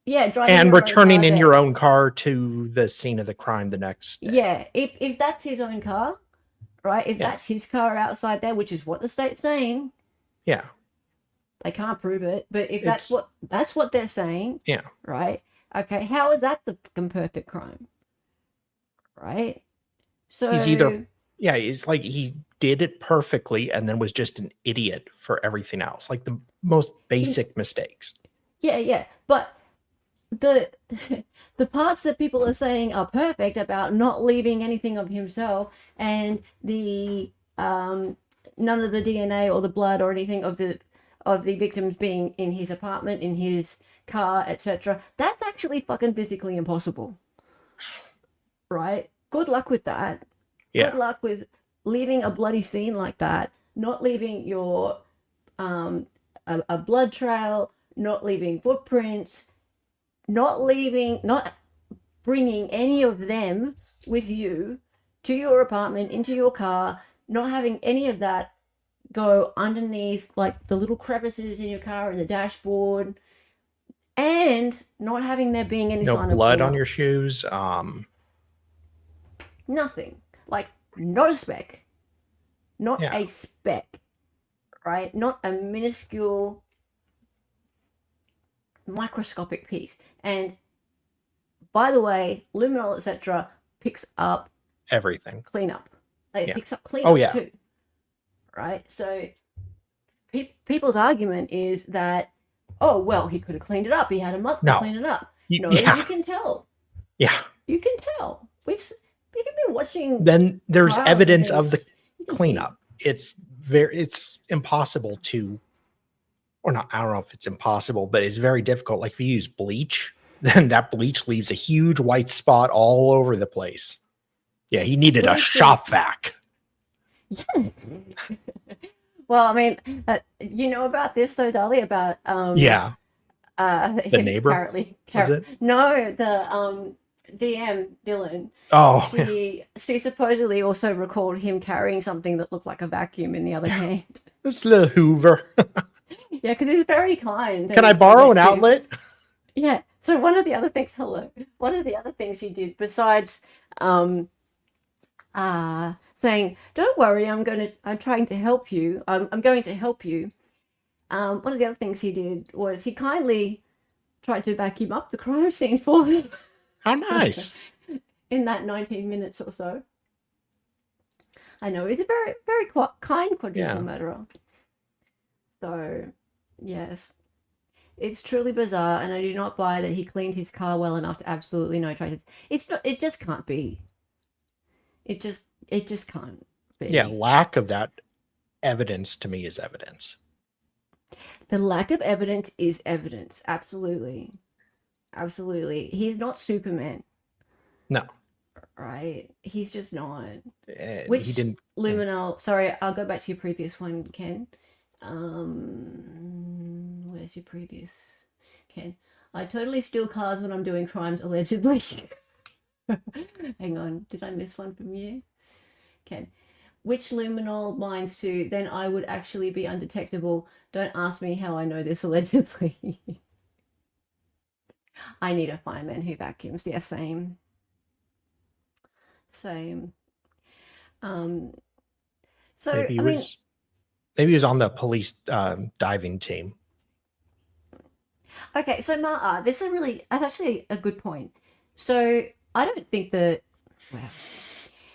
Speaker 3: Yeah, driving
Speaker 4: And
Speaker 3: your own
Speaker 4: returning
Speaker 3: car
Speaker 4: in
Speaker 3: there.
Speaker 4: your own car to the scene of the crime the next day.
Speaker 3: Yeah, if that's his own car, right? If that's his car outside there, which is what the state's saying.
Speaker 4: Yeah.
Speaker 3: They can't prove it, but if that's what they're saying.
Speaker 4: Yeah.
Speaker 3: Right? Okay, how is that the fucking perfect crime? Right? So
Speaker 4: He's like he did it perfectly and then was just an idiot for everything else. Like the most basic mistakes.
Speaker 3: Yeah. But the parts that people are saying are perfect about not leaving anything of himself and the none of the DNA or the blood or anything of the victims being in his apartment, in his car, etc. That's actually fucking physically impossible. Right? Good luck with that.
Speaker 4: Yeah.
Speaker 3: Good luck with leaving a bloody scene like that, not leaving your a blood trail, not leaving footprints, not bringing any of them with you to your apartment, into your car, not having any of that go underneath like the little crevices in your car and the dashboard, and not having there being any sign of
Speaker 4: blood
Speaker 3: cleanup.
Speaker 4: on your shoes.
Speaker 3: Nothing. Like not a speck. Not a speck. Right? Not a minuscule microscopic piece. And by the way, luminol, etc. picks up
Speaker 4: everything.
Speaker 3: Cleanup. It picks up cleanup too. Right? So people's argument is that, oh, well, he could have cleaned it up. He had a month to clean it up. You can tell.
Speaker 4: Yeah.
Speaker 3: You can tell. We've been watching.
Speaker 4: Then there's evidence of the cleanup. It's impossible to, or not, I don't know if it's impossible, but it's very difficult. Like if you use bleach, then that bleach leaves a huge white spot all over the place. Yeah, he needed a shop vac.
Speaker 3: Yeah. Well, I mean, you know about this though, Dolly, about
Speaker 4: the neighbor.
Speaker 3: Apparently, no, the DM Dylan.
Speaker 4: Oh,
Speaker 3: she supposedly also recalled him carrying something that looked like a vacuum in the other hand.
Speaker 4: This little Hoover.
Speaker 3: Yeah, because he's very kind.
Speaker 4: Can I borrow an outlet?
Speaker 3: Yeah. So one of the other things he did besides saying, "Don't worry, I'm trying to help you. I'm going to help you." One of the other things he did was he kindly tried to vacuum up the crime scene for him.
Speaker 4: How nice!
Speaker 3: In that 19 minutes or so. I know he's a very, very kind quadruple murderer. So, yes, it's truly bizarre, and I do not buy that he cleaned his car well enough to absolutely no traces. It's not. It just can't be. It just can't be.
Speaker 4: Yeah, lack of that evidence to me is evidence.
Speaker 3: The lack of evidence is evidence. Absolutely. Absolutely. He's not Superman.
Speaker 4: No.
Speaker 3: right? He's just not.
Speaker 4: And
Speaker 3: Which
Speaker 4: he didn't.
Speaker 3: luminal? Sorry, I'll go back to your previous one, Ken. Where's your previous, Ken? I totally steal cars when I'm doing crimes, allegedly. Hang on, did I miss one from you? Ken. Which luminal binds to, then I would actually be undetectable. Don't ask me how I know this, allegedly. I need a fireman who vacuums. Yeah, same. Same. So
Speaker 4: Maybe he was. Maybe he was on the police diving team.
Speaker 3: Okay, so Ma'a, that's actually a good point. So I don't think that, well,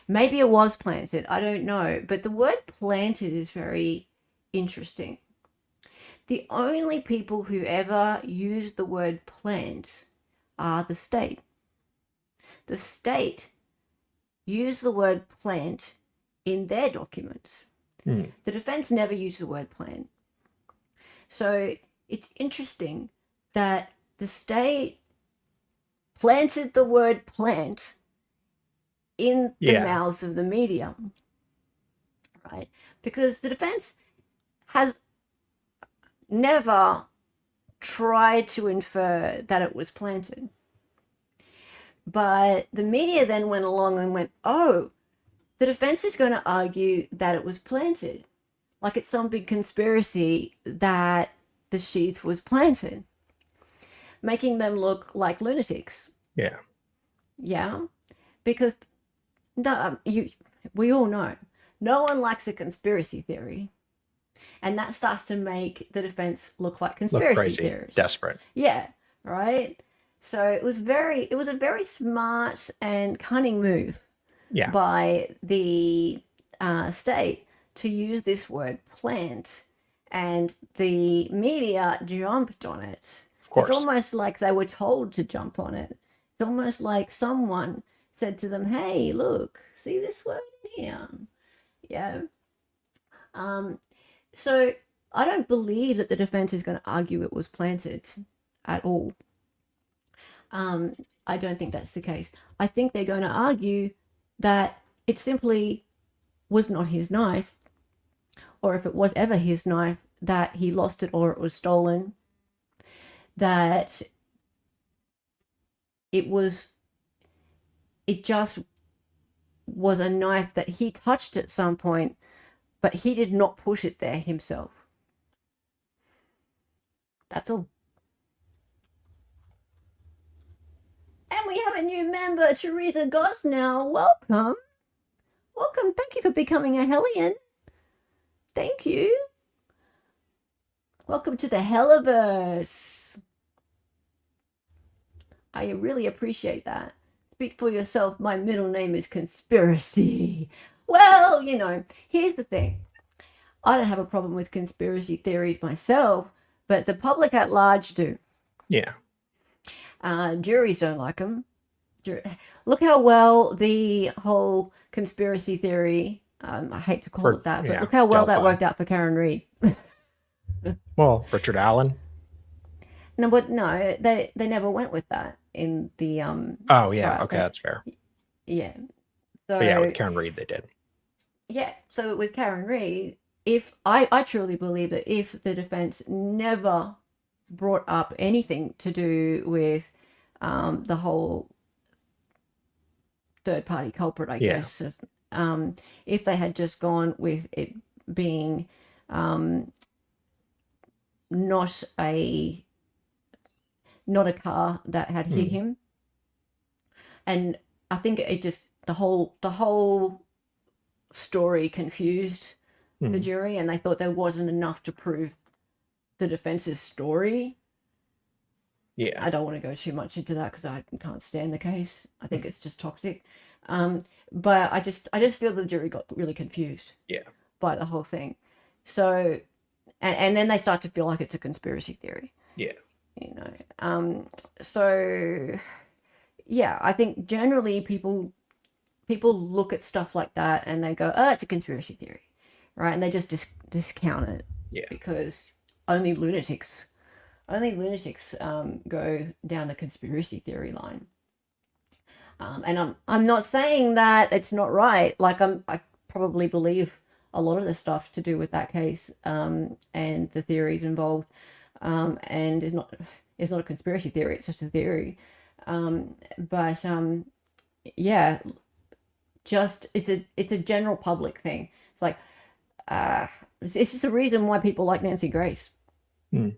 Speaker 3: maybe it was planted. I don't know, but the word planted is very interesting. The only people who ever use the word plant are the state. The state used the word plant in their documents. The defense never used the word plant. So it's interesting that the state planted the word plant in the mouths of the media, right? Because the defense has never tried to infer that it was planted. But the media then went along and went, oh, the defense is going to argue that it was planted. Like it's some big conspiracy that the sheath was planted, making them look like lunatics.
Speaker 4: Yeah.
Speaker 3: Yeah. Because we all know no one likes a conspiracy theory. And that starts to make the defense look like conspiracy theorists.
Speaker 4: Desperate.
Speaker 3: Yeah. Right. So it was a very smart and cunning move by the state to use this word plant, and the media jumped on it.
Speaker 4: Of course.
Speaker 3: It's almost like they were told to jump on it. It's almost like someone said to them, hey, look, see this word here? Yeah. So I don't believe that the defense is going to argue it was planted at all. I don't think that's the case. I think they're going to argue that it simply was not his knife, or if it was ever his knife, that he lost it or it was stolen, that it just was a knife that he touched at some point, but he did not push it there himself. That's all. And we have a new member, Teresa Gosnell. Welcome. Welcome. Thank you for becoming a Hellion. Thank you. Welcome to the Helliverse. I really appreciate that. Speak for yourself. My middle name is Conspiracy. Well, here's the thing. I don't have a problem with conspiracy theories myself, but the public at large do.
Speaker 4: Yeah.
Speaker 3: Juries don't like them. Look how well the whole conspiracy theory, I hate to call it that, but look how well that worked out for Karen Reed.
Speaker 4: Well, Richard Allen.
Speaker 3: No, but no, they never went with that in the
Speaker 4: Oh yeah, okay, that's fair.
Speaker 3: Yeah. So
Speaker 4: but yeah, with Karen Reed they did.
Speaker 3: Yeah, so with Karen Reed, if I truly believe that if the defense never brought up anything to do with the whole third party culprit, I guess, if they had just gone with it being not a car that had hit him, and I think it just the whole story confused the jury, and they thought there wasn't enough to prove the defense's story. I don't want to go too much into that because I can't stand the case. I think it's just toxic. But I just feel the jury got really confused by the whole thing. So and then they start to feel like it's a conspiracy theory. So I think generally people look at stuff like that and they go, oh, it's a conspiracy theory, right? And they just discount it because only lunatics go down the conspiracy theory line. And I'm not saying that it's not right. Like I probably believe a lot of the stuff to do with that case, and the theories involved, and it's not a conspiracy theory. It's just a theory. But yeah, just it's a general public thing. It's like it's just the reason why people like Nancy Grace.
Speaker 4: Hmm.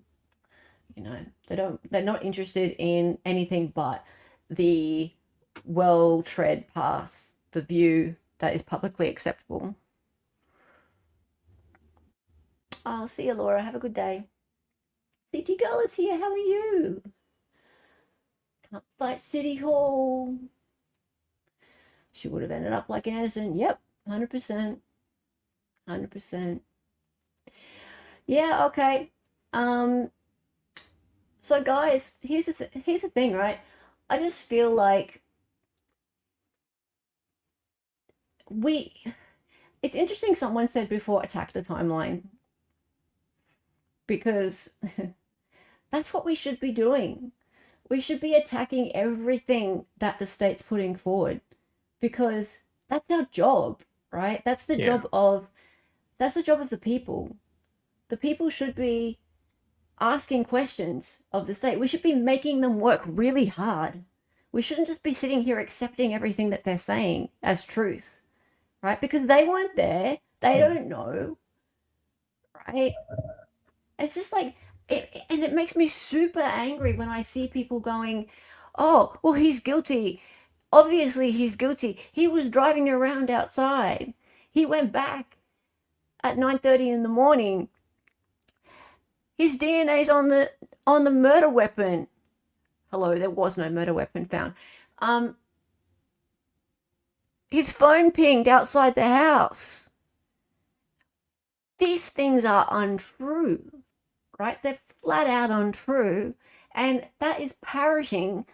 Speaker 3: You know, they're not interested in anything but the well-tread path, the view that is publicly acceptable. I'll see you, Laura. Have a good day. CT Girl is here. How are you? Can't fight City Hall. She would have ended up like Anderson. Yep, 100%. 100%. Yeah, okay. So guys, here's the thing, right? I just feel like it's interesting someone said before, attack the timeline, because that's what we should be doing. We should be attacking everything that the state's putting forward, because that's our job, right? That's the job of the people. The people should be asking questions of the state. We should be making them work really hard. We shouldn't just be sitting here accepting everything that they're saying as truth, right? Because they weren't there. They don't know, right? It's just like, and it makes me super angry when I see people going, oh, well, he's guilty. Obviously, he's guilty. He was driving around outside. He went back at 9:30 in the morning. His DNA's on the murder weapon. Hello, there was no murder weapon found. His phone pinged outside the house. These things are untrue, right? They're flat out untrue. And that is parroting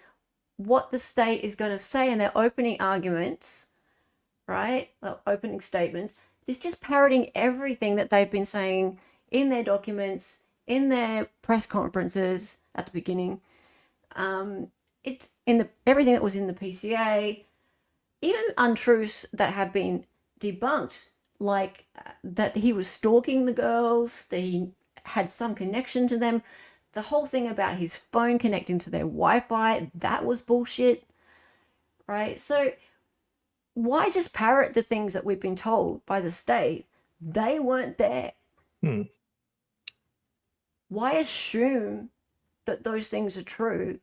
Speaker 3: what the state is going to say in their opening arguments, right? Well, opening statements. It's just parroting everything that they've been saying in their documents, in their press conferences at the beginning. It's in everything that was in the PCA, even untruths that have been debunked, like that he was stalking the girls, that he had some connection to them. The whole thing about his phone connecting to their Wi-Fi, that was bullshit, right? So why just parrot the things that we've been told by the state? They weren't there. Why assume that those things are true?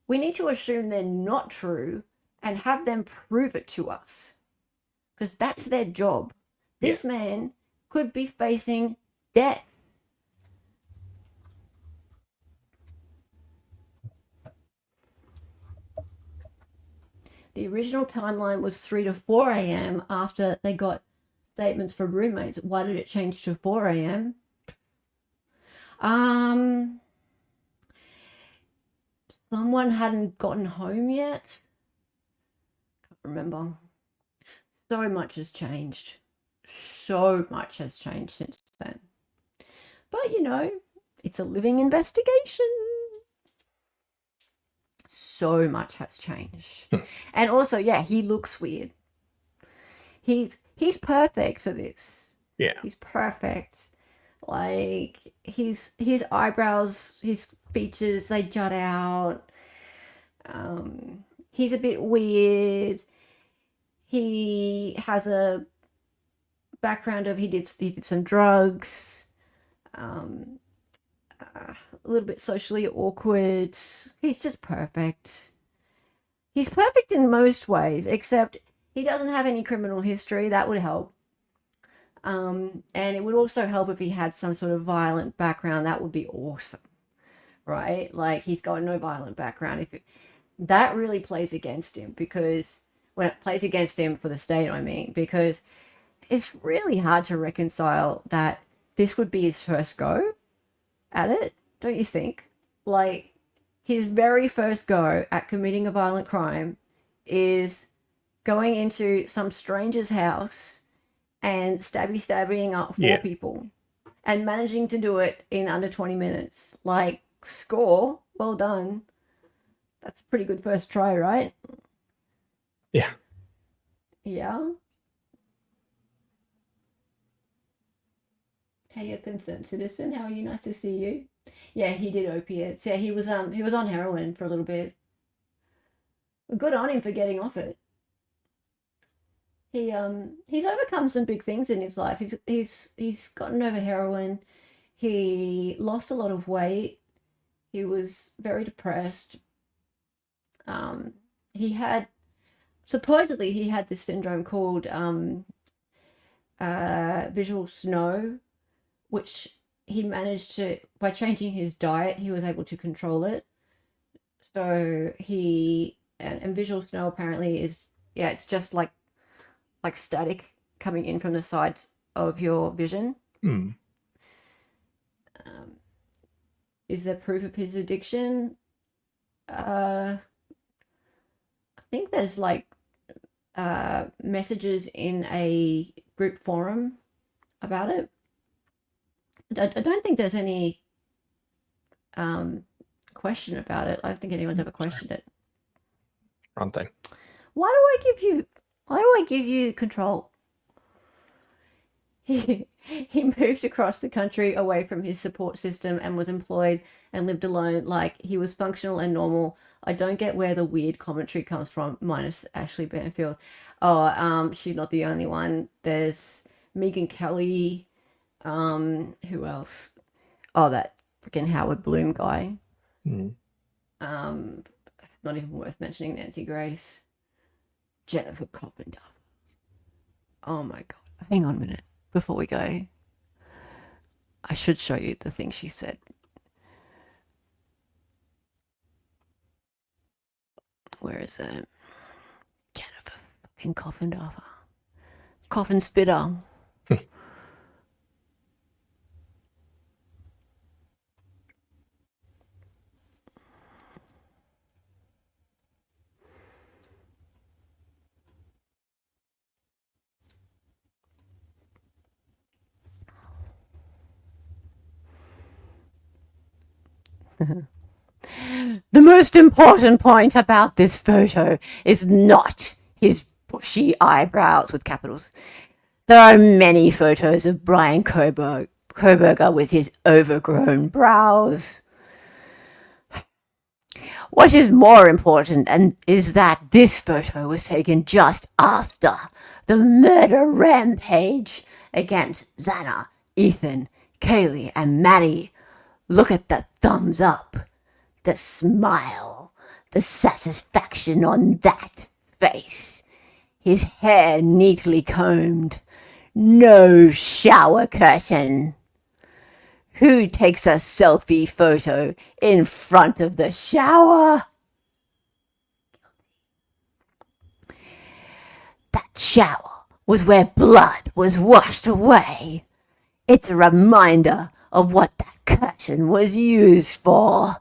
Speaker 3: We need to assume they're not true and have them prove it to us, because that's their job. This man could be facing death. The original timeline was 3 to 4 a.m. after they got statements from roommates. Why did it change to 4 a.m.? Someone hadn't gotten home yet. Can't remember. So much has changed. So much has changed since then. But, you know, it's a living investigation. So much has changed. And also, yeah, he looks weird. He's perfect for this.
Speaker 4: Yeah.
Speaker 3: He's perfect. Like, his eyebrows, his features, they jut out. He's a bit weird. He has a background of he did some drugs. A little bit socially awkward. He's just perfect. He's perfect in most ways, except he doesn't have any criminal history. That would help. And it would also help if he had some sort of violent background. That would be awesome, right? Like, he's got no violent background. That really plays against him, because when it plays against him for the state, I mean, because it's really hard to reconcile that this would be his first go at it, don't you think? Like, his very first go at committing a violent crime is going into some stranger's house and stabbing up four people and managing to do it in under 20 minutes. Like, score, well done. That's a pretty good first try, right?
Speaker 4: Yeah.
Speaker 3: Yeah. Hey, a concerned citizen. How are you? Nice to see you. Yeah, he did opiates. Yeah, he was on heroin for a little bit. Good on him for getting off it. He's overcome some big things in his life. He's gotten over heroin. He lost a lot of weight. He was very depressed. He had supposedly he had this syndrome called visual snow, which he managed to, by changing his diet, he was able to control it. So and visual snow apparently is, yeah, it's just like static coming in from the sides of your vision. Is there proof of his addiction? I think there's like messages in a group forum about it. I don't think there's any question about it. I don't think anyone's ever questioned it.
Speaker 4: Wrong thing.
Speaker 3: Why do I give you control? He moved across the country away from his support system and was employed and lived alone like he was functional and normal. I don't get where the weird commentary comes from, minus Ashley Banfield. Oh, she's not the only one. There's Megan Kelly. Who else? Oh, that freaking Howard Bloom guy. Not even worth mentioning. Nancy Grace. Jennifer Coppender. Oh my God. Hang on a minute. Before we go, I should show you the thing she said. Where is it? Jennifer fucking Coffindorfer. Coffin spitter. The most important point about this photo is not his bushy eyebrows with capitals. There are many photos of Bryan Kohberger with his overgrown brows. What is more important is that this photo was taken just after the murder rampage against Xana, Ethan, Kaylee, and Maddie. Look at the thumbs up, the smile, the satisfaction on that face. His hair neatly combed. No shower curtain. Who takes a selfie photo in front of the shower? That shower was where blood was washed away. It's a reminder of what that curtain was used for.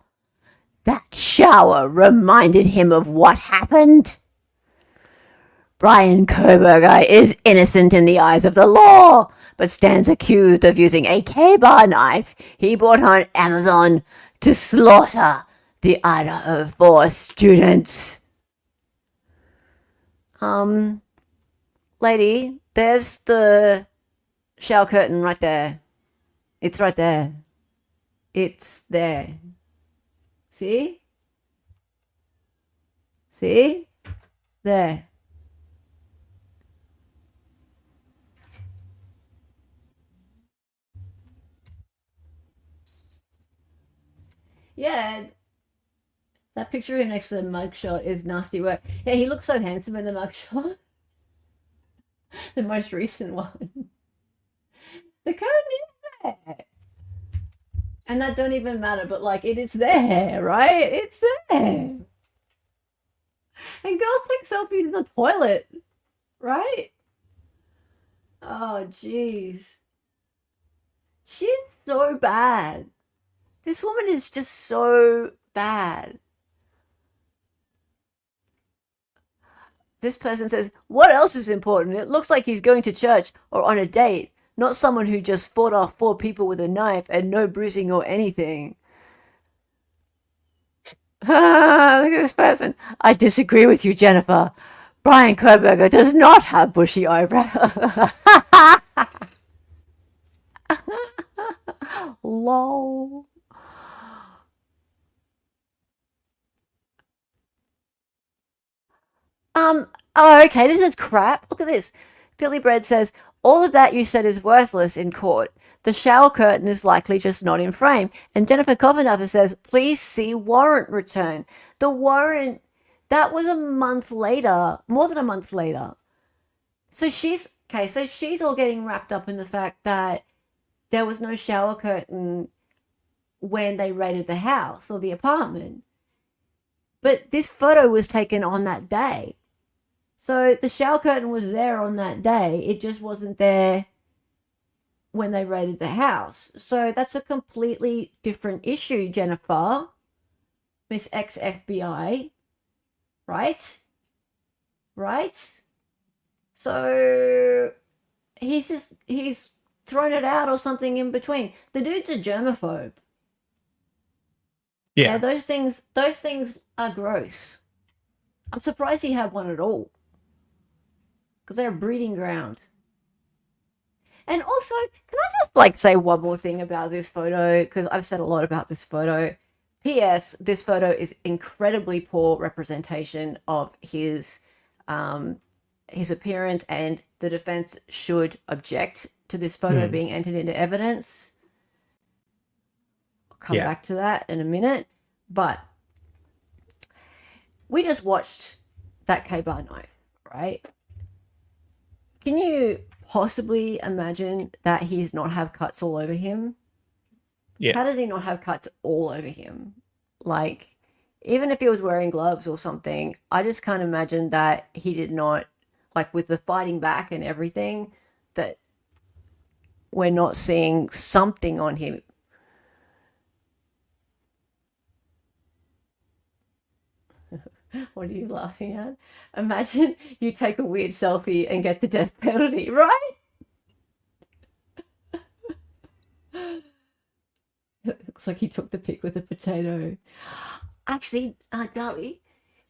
Speaker 3: That shower reminded him of what happened. Bryan Kohberger is innocent in the eyes of the law, but stands accused of using a Kabar knife he bought on Amazon to slaughter the Idaho 4 students. Lady, there's the shower curtain right there. It's right there. It's there. See? See? There. Yeah, that picture of him next to the mugshot is nasty work. Yeah, he looks so handsome in the mugshot. The most recent one. The curtain is there. And that don't even matter, but like it is there, right? It's there. And girls take selfies in the toilet, right? Oh, jeez. She's so bad. This woman is just so bad. This person says, what else is important? It looks like he's going to church or on a date, not someone who just fought off 4 people with a knife and no bruising or anything. Look at this person. I disagree with you, Jennifer, Bryan Kohberger does not have bushy eyebrows. Lol. Oh, okay, this is crap. Look at this. Philly Bread says, all of that you said is worthless in court. The shower curtain is likely just not in frame. And Jennifer Covenaffer says, please see warrant return. The warrant, that was a month later, more than a month later. So she's all getting wrapped up in the fact that there was no shower curtain when they raided the house or the apartment. But this photo was taken on that day. So the shower curtain was there on that day. It just wasn't there when they raided the house. So that's a completely different issue, Jennifer. Miss ex-FBI. Right? Right? So he's thrown it out or something in between. The dude's a germaphobe.
Speaker 4: Yeah.
Speaker 3: Those things are gross. I'm surprised he had one at all. Because they're a breeding ground. And also, can I just say one more thing about this photo? Because I've said a lot about this photo. P.S. This photo is incredibly poor representation of his appearance, and the defense should object to this photo being entered into evidence. I'll come back to that in a minute. But we just watched that Kabar knife, right? Can you possibly imagine that he's not have cuts all over him?
Speaker 4: Yeah.
Speaker 3: How does he not have cuts all over him? Even if he was wearing gloves or something, I just can't imagine that he did not, with the fighting back and everything, that we're not seeing something on him. What are you laughing at? Imagine you take a weird selfie and get the death penalty, right? Looks like he took the pic with a potato. Actually, Dali,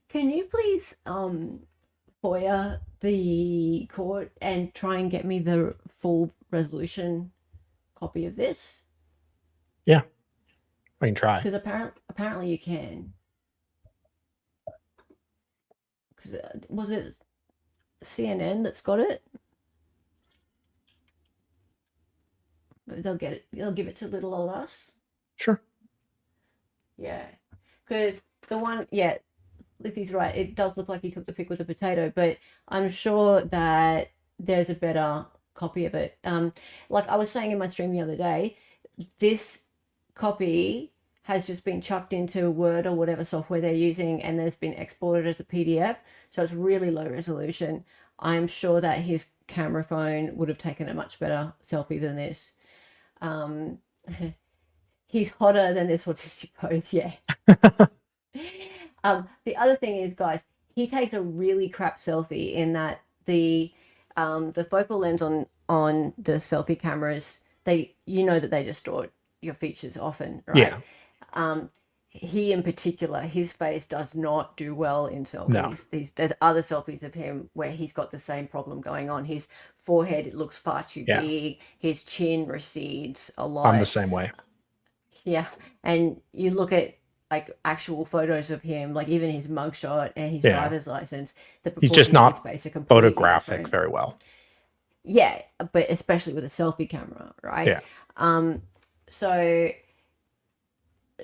Speaker 3: can you please FOIA the court and try and get me the full resolution copy of this?
Speaker 4: Yeah, I can try.
Speaker 3: Because apparently you can. Was it CNN that's got it? Maybe they'll get it. They'll give it to little old us.
Speaker 4: Sure.
Speaker 3: Yeah, because the one, Lizzie's right. It does look like he took the pic with a potato, but I'm sure that there's a better copy of it. Like I was saying in my stream the other day, this copy has just been chucked into Word or whatever software they're using, and there's been exported as a PDF. So it's really low resolution. I'm sure that his camera phone would have taken a much better selfie than this. He's hotter than this autistic pose, yeah. The other thing is, guys, he takes a really crap selfie in that the focal lens on the selfie cameras, they distort your features often, right?
Speaker 4: Yeah.
Speaker 3: He in particular, his face does not do well in selfies.
Speaker 4: No.
Speaker 3: There's other selfies of him where he's got the same problem going on. His forehead, it looks far too big. His chin recedes a lot.
Speaker 4: I'm the same way.
Speaker 3: Yeah. And you look at actual photos of him, even his mugshot and his driver's license,
Speaker 4: he's just not photographic
Speaker 3: different.
Speaker 4: very well.
Speaker 3: Yeah, but especially with a selfie camera, right?
Speaker 4: Yeah.
Speaker 3: So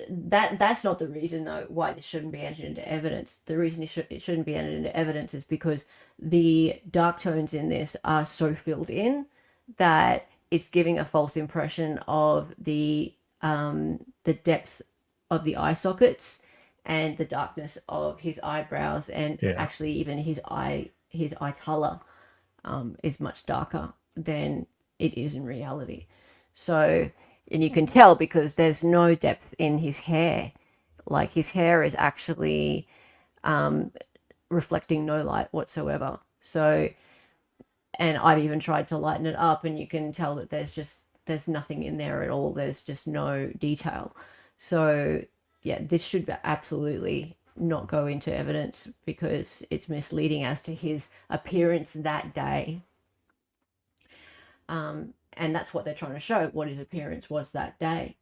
Speaker 3: that's not the reason though why this shouldn't be entered into evidence. The reason it shouldn't be entered into evidence is because the dark tones in this are so filled in that it's giving a false impression of the depth of the eye sockets and the darkness of his eyebrows, and actually even his eye color is much darker than it is in reality. So, and you can tell because there's no depth in his hair. His hair is actually reflecting no light whatsoever. So, and I've even tried to lighten it up, and you can tell that there's nothing in there at all. There's just no detail. So yeah, this should absolutely not go into evidence because it's misleading as to his appearance that day. And that's what they're trying to show, what his appearance was that day.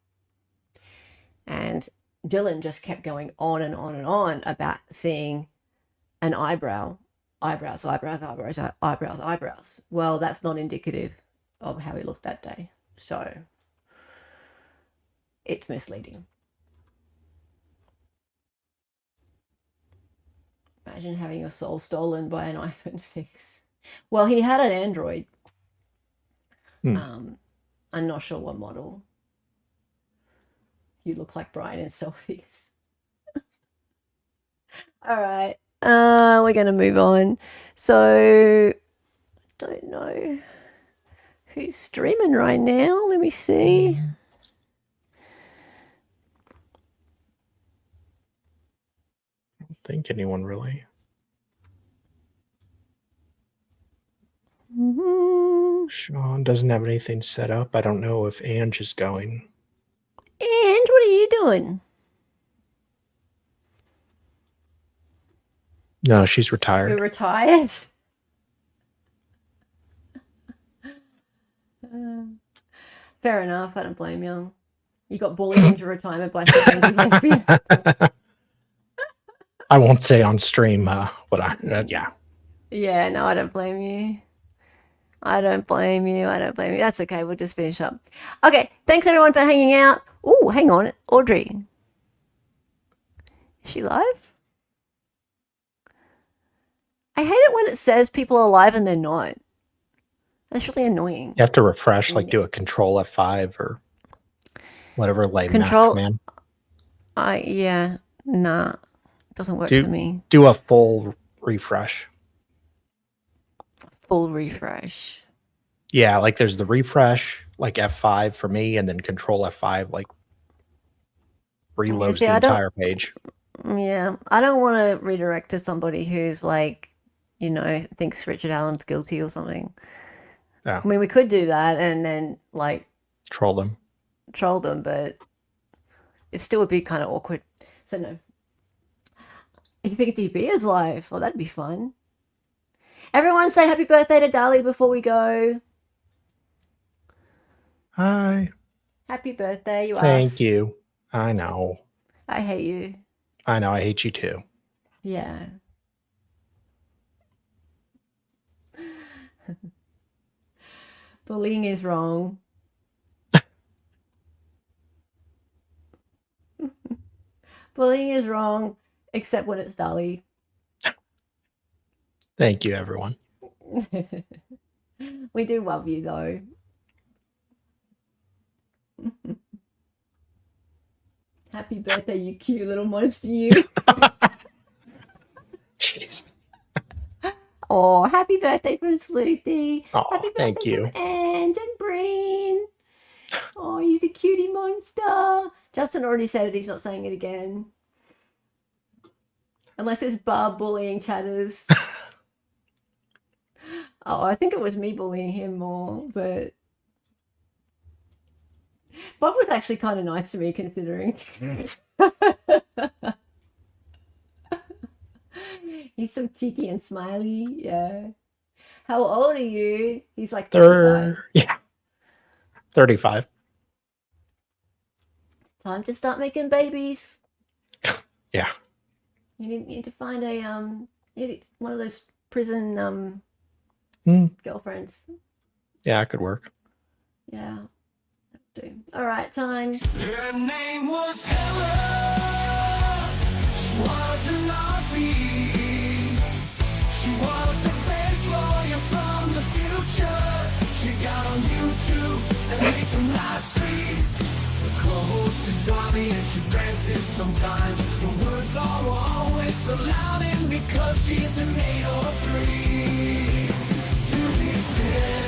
Speaker 3: And Dylan just kept going on and on and on about seeing an eyebrow, eyebrows. Well, that's not indicative of how he looked that day. So it's misleading. Imagine having your soul stolen by an iPhone 6. Well, he had an Android. I'm not sure what model. You look like Bryan in selfies. All right. We're going to move on. So, don't know who's streaming right now. Let me see.
Speaker 4: I don't think anyone really. Sean doesn't have anything set up. I don't know if Ange is going.
Speaker 3: And what are you doing?
Speaker 4: No, she's retired.
Speaker 3: You're retired? Fair enough. I don't blame you. You got bullied into retirement by some lesbian.
Speaker 4: I won't say on stream what I... yeah.
Speaker 3: Yeah, no, I don't blame you. I don't blame you. That's okay. We'll just finish up. Okay. Thanks, everyone, for hanging out. Oh, hang on. Audrey. Is she live? I hate it when it says people are live and they're not. That's really annoying.
Speaker 4: You have to refresh, like do a control F5 or whatever lame
Speaker 3: Control
Speaker 4: command.
Speaker 3: Yeah. Nah. Doesn't work for me.
Speaker 4: Do a full refresh.
Speaker 3: Full refresh.
Speaker 4: Yeah, like there's the refresh, like F5 for me, and then control F5 like reloads the entire page.
Speaker 3: Yeah, I don't want to redirect to somebody who's like, you know, thinks Richard Allen's guilty or something.
Speaker 4: Yeah.
Speaker 3: I mean, we could do that and then like
Speaker 4: troll them,
Speaker 3: but it still would be kind of awkward. So no. You think DB is live? Oh, that'd be fun. Everyone say happy birthday to Dali before we go.
Speaker 4: Hi.
Speaker 3: Happy birthday, you ass.
Speaker 4: Thank you. I know.
Speaker 3: I hate you.
Speaker 4: I know. I hate you too.
Speaker 3: Yeah. Bullying is wrong. Bullying is wrong, except when it's Dali.
Speaker 4: Thank you, everyone.
Speaker 3: We do love you, though. Happy birthday, you cute little monster, you.
Speaker 4: Jeez.
Speaker 3: Oh, happy birthday from Sleuthy.
Speaker 4: Oh,
Speaker 3: happy birthday
Speaker 4: thank you.
Speaker 3: from Ange and Breen. Oh, he's a cutie monster. Justin already said it. He's not saying it again. Unless it's Barb bullying Chatters. Oh, I think it was me bullying him more, but Bob was actually kind of nice to me considering. He's so cheeky and smiley. Yeah. How old are you? He's like 35.
Speaker 4: Yeah. 35.
Speaker 3: Time to start making babies.
Speaker 4: Yeah.
Speaker 3: You need to find a one of those prison girlfriends.
Speaker 4: Yeah, it could work.
Speaker 3: Yeah. Do. All right, time.
Speaker 6: Her name was Helen. She was an Aussie. She was a fake lawyer from the future. She got on YouTube and made some live streams. The co-host is Donnie and she dances sometimes. The words are always alarming because she's an 803. To be fair.